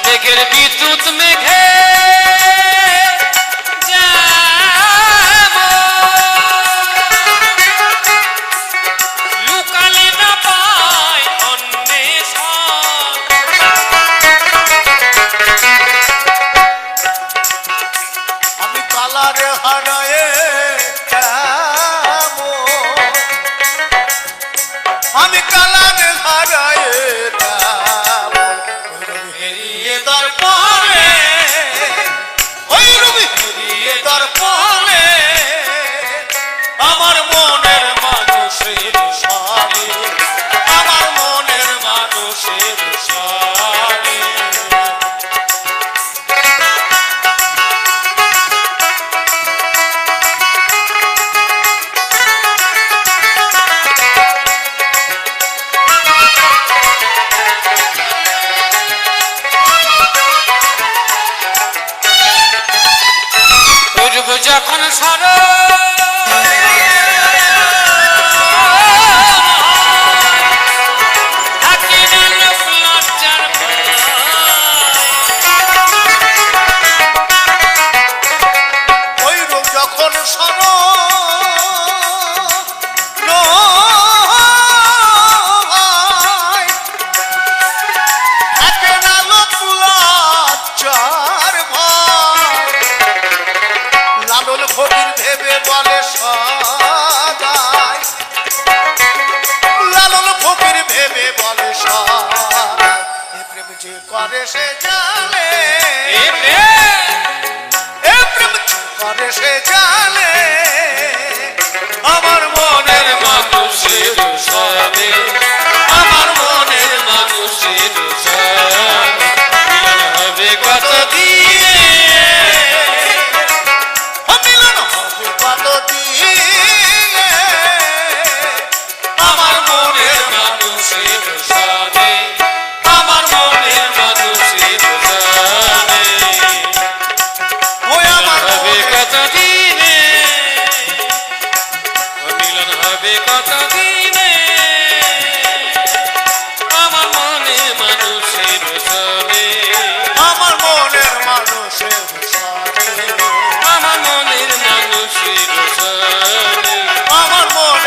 [SPEAKER 2] মেঘের বিদ্যুৎ মেঘে লুকালে না পায় অন্বেষণ,
[SPEAKER 1] আমি কালারে হারায়ে কেমন, আমি কালারে হারায়ে কেমন, হেরিয়ে দর্পণে, ওই রবি হেরিয়ে দর্পণে, আমার মনের মানুষের সনে, আমার মনের মানুষের সনে।
[SPEAKER 2] পূর্ব যখন সর থাকে না লোক লজ্জার ভয়,
[SPEAKER 1] ওই রূপ যখন সর থাকে না লোক লজ্জার ভয়, লালন ফকির ভেবে বলে সদাই, লালন ফকির ভেবে বলে সদাই, এ প্রেম যে করে সে জানে,
[SPEAKER 2] এ প্রেম
[SPEAKER 1] এ প্রেম যে করে সে জানে, আমার মনের
[SPEAKER 2] মানুষের সনে, আমার মনের মানুষের সনে। মিলন হবে কত দিনে,
[SPEAKER 1] মিলন হবে কতদিনে,
[SPEAKER 2] আমার মনের মানুষের সনে, আমার মনের মানুষের সনে।
[SPEAKER 1] ওই আমার
[SPEAKER 2] হবে কত দিনে, কতদিনে আমার মনে মানুষের সনে
[SPEAKER 1] আমার মনের মানুষের সাথে
[SPEAKER 2] আমার মনের মানুষের সনে
[SPEAKER 1] আমার মন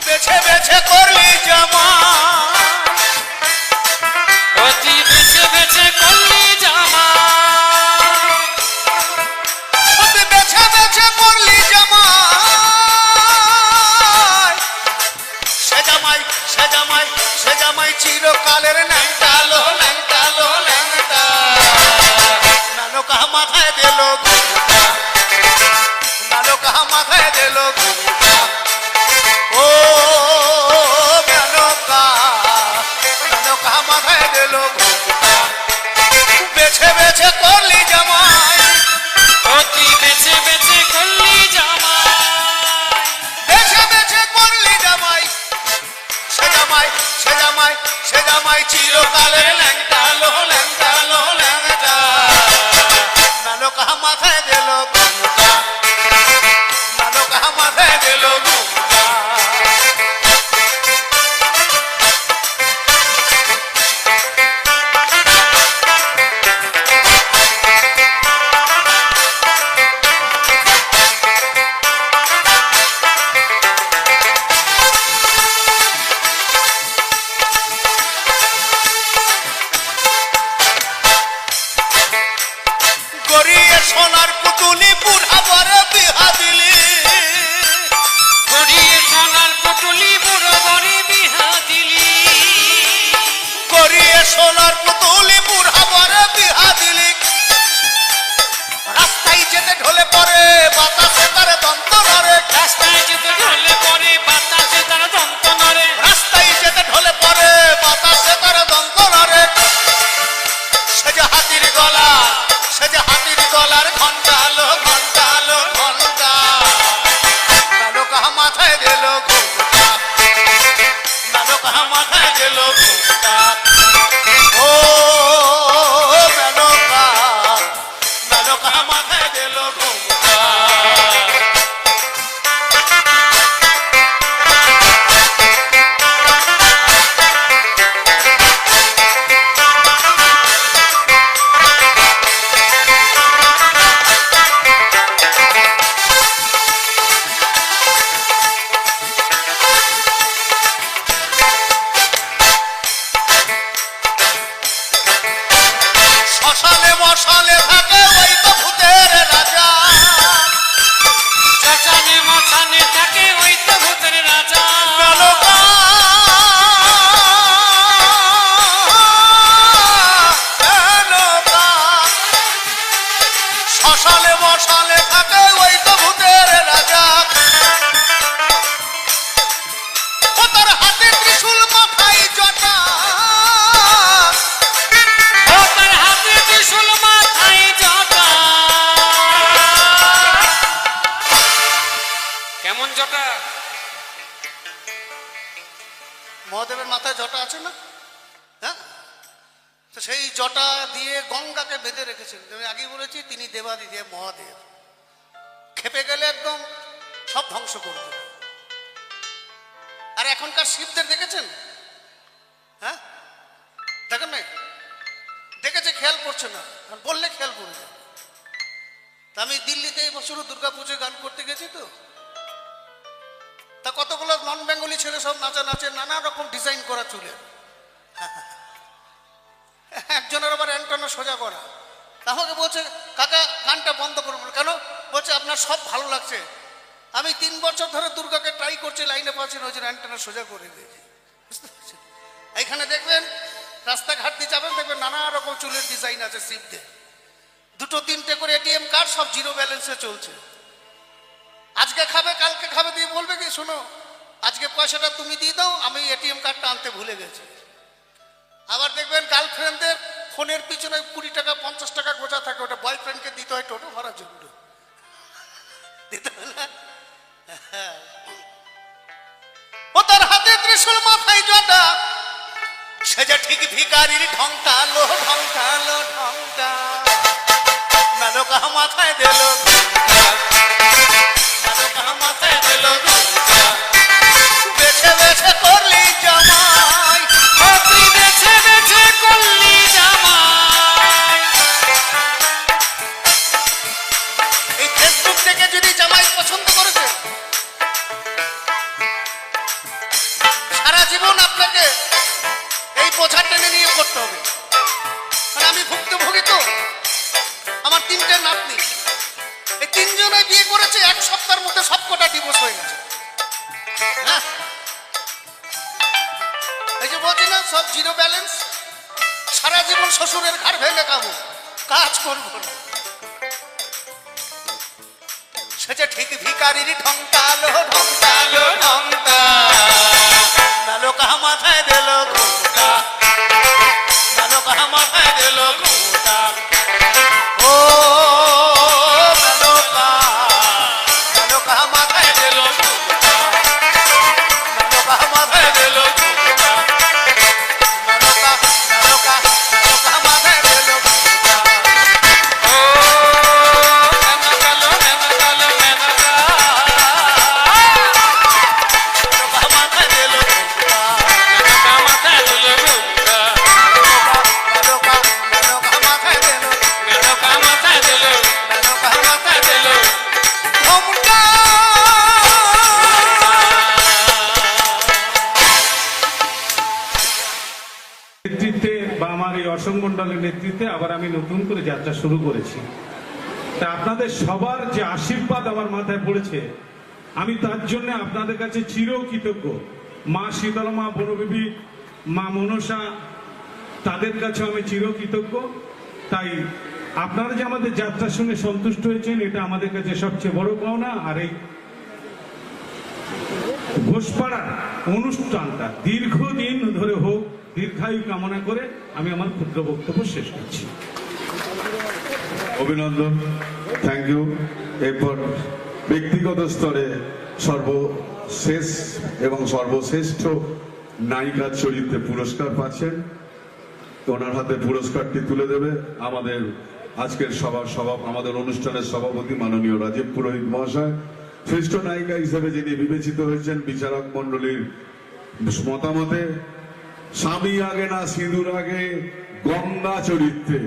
[SPEAKER 1] বেছে বেছে করলি জামা
[SPEAKER 2] অতি বেছে বেছে করলি জামা
[SPEAKER 1] তুই বেছে বেছে করলি জামা সে জামাই সে জামাই সে জামাই চিরকালের ন্যাংটালো ন্যাংটালো ন্যাংটা নানো কাহা মাথায় দিল ঘুমটা নানো কাহা মাথায় দিল ঘুমটা ও মেনকা নানো কাহা মাথায় দিল ঘুমটা বেছে বেছে করলি জামাই
[SPEAKER 2] অতি বেছে বেছে করলি জামা
[SPEAKER 1] বেছে বেছে করলি জামাই সে জামাই সে জামাই সে জামাই চিরকালের ল্যাংটালো ল্যাংটালো ল্যাংটা নানো কাহা মাথায় দিল ঘুমটা নানো কাহা মাথায় দিল ঘুমটা গড়িয়ে সোনার পুতুলি বুড়া বরে বিহা দিলি
[SPEAKER 2] গড়িয়ে সোনার পুটুলি বুড়ো বড়ি বিহা দিলি
[SPEAKER 1] গড়িয়ে সোনার পুতুলি বুড়া বরে বিহা দিলি রাস্তায় যেতে ঢলে পড়ে বাতাসে তার দন্ত নড়ে
[SPEAKER 2] রাস্তায় যেতে ঢলে পড়ে বাতাসে তার দন্ত নড়ে
[SPEAKER 1] রাস্তায় যেতে ঢলে পড়ে বাতাসে তার দন্ত নড়ে সে যে হাতির গলা সে যে হাতির গলার ঘন্টা আলো ঘন্টা আলো ঘন্টা নানো কাহা মাথায় দিল ঘুমটা নানো কাহা মাথায় দিল ঘুমটা ও মেনকা নানো কাহা মাথায় দিল ঘুমটা শ্মশানে মশালে থাকে ওই তো ভূতের রাজা
[SPEAKER 2] শ্মশানে মশানে থাকে ওই তো ভূতের রাজা
[SPEAKER 1] মেনকা মেনকা শ্মশানে মশালে থাকে ওই তো ভূতের রাজা ও তার হাতে ত্রিশূল মাথায় জটা
[SPEAKER 2] ও তার হাতে ত্রিশূল মাথায় জটা কেমন জটা
[SPEAKER 1] মহাদেবের মাথায় জটা আছে না হ্যাঁ তো সেই জটা দিয়ে গঙ্গাকে বেঁধে রেখেছেন আমি আগেই বলেছি তিনি দেবাদিদেব মহাদেব খেপে গেলে একদম সব ধ্বংস করে দেবে আর এখনকার শিবদের দেখেছেন হ্যাঁ দেখেন নাই দেখেছে খেয়াল করছে না আর বললে খেয়াল পড়ে যায় তা আমি দিল্লিতে এই বছরও দুর্গাপুজোয় গান করতে গেছি তো তা কতগুলো নন বেঙ্গলি ছেলে সব নাচা নাচে নানা রকম ডিজাইন করা চুলের একজনের আবার অ্যান্টানা সোজা করা তাহলে বলছে কাকা গানটা বন্ধ করুন কেন বলছে আপনার সব ভালো লাগছে আমি 3 বছর ধরে দুর্গাকে ট্রাই করছি, লাইনে পাচ্ছি না, ওই জন্য অ্যান্টেনা সোজা করে দিয়েছি, বুঝতে পারছেন? এইখানে দেখবেন রাস্তাঘাট দিয়ে যাবেন, দেখবেন নানা রকম চুলের ডিজাইন আছে, সিপ দিয়ে 2-3টে করে এটিএম কার্ড, সব জিরো ব্যালেন্সে চলছে। আজকে খাবে কালকে খাবে, দিয়ে বলবে কি শোনো আজকে পয়সাটা তুমি দিয়ে দাও, আমি এটিএম কার্ডটা আনতে ভুলে গেছি। আবার দেখবেন গার্লফ্রেন্ডদের ফোনের পিছনে 20 টাকা 50 টাকা গোছা থাকে, ওটা বয়ফ্রেন্ডকে দিতে হয় টোটো ভাড়ার জন্য, দিতে হয় না? ও তার হাতে ত্রিশূল মাথায় জটা, সে যে ঠিক ভিখারির ঢংকালো ঢংকালো ঢংকা, মেনকা মাথায় দিল মেনকা মাথায় দিল, বেছে বেছে করলি জামাই,
[SPEAKER 2] ও তুই বেছে বেছে করলি জামাই।
[SPEAKER 1] এই ফেসবুক থেকে যদি জামাই পছন্দ করেছে, সারা জীবন আপনাকে এই বোঝা টেনে নিয়ে করতে হবে। মানে আমি ভুক্তভোগী তো, আমার 3টে নাতনি, এই 3 জনে বিয়ে করেছে 1 সপ্তাহের মধ্যে সবকটা ডিভোর্স হয়ে গেছে। হ্যাঁ, এই যে বলছি না সব জিরো ব্যালেন্স, সারা জীবন শ্বশুরের ঘাড় ভেঙে খাবো, কাজ করবো না। সে যে ঠিক ভিখারির ঢংকালো ঢংকালো ঢংকা, মেনকা মাথায় দিল ঘোটা, মেনকা মাথায় দিল ঘোটা, ও মেনকা মেনকা মাথায় দিল ঘোটা, মেনকা মাথায় দিল ঘোটা, মেনকা মেনকা মেনকা মাথায় দিল ঘোটা,
[SPEAKER 2] ও মেনকালো মেনকালো মেনকা,
[SPEAKER 1] মেনকা মাথায় দিল ঘোটা,
[SPEAKER 2] মেনকা মাথায় দিল ঘুমটা,
[SPEAKER 1] মেনকা মেনকা মাথায় দিল,
[SPEAKER 2] মেনকা মাথায় দিল,
[SPEAKER 1] মেনকা
[SPEAKER 2] মাথায় দিল
[SPEAKER 1] ঘোমটা।
[SPEAKER 3] নেতৃত্বে বা আমার এই অসম মণ্ডলের নেতৃত্বে আবার আমি নতুন করে যাত্রা শুরু করেছি। তা আপনাদের সবার যে আশীর্বাদ আমার মাথায় পড়েছে, আমি তার জন্য আপনাদের কাছে চিরকৃতজ্ঞ। মা শীতলা, মা বনবিবি, মা মনসা, তাদের কাছে আমি চিরকৃতজ্ঞ। তাই আপনারা যে আমাদের যাত্রার সঙ্গে সন্তুষ্ট হয়েছেন, এটা আমাদের কাছে সবচেয়ে বড় পাওনা। আর এই ঘোষপাড়ার অনুষ্ঠানটা দীর্ঘদিন ধরে হোক, দীর্ঘায়ু কামনা করে আমি আমার ক্ষুদ্র বক্তব্য শেষ করছি।
[SPEAKER 4] অভিনন্দন, থ্যাংক ইউ। এরপর ব্যক্তিগত স্তরে সর্বশেষ এবং সর্বশ্রেষ্ঠ নায়িকার চরিত্রে পুরস্কার পাচ্ছেন, ওনার হাতে পুরস্কারটি তুলে দেবে আমাদের আজকের আমাদের অনুষ্ঠানের সভাপতি মাননীয় রাজীব পুরোহিত মহাশয়। শ্রেষ্ঠ নায়িকা হিসেবে যিনি বিবেচিত হয়েছেন বিচারক মণ্ডলীর মতামতে, স্বামী আগে না সিঁদুর আগে, গঙ্গা চরিত্রে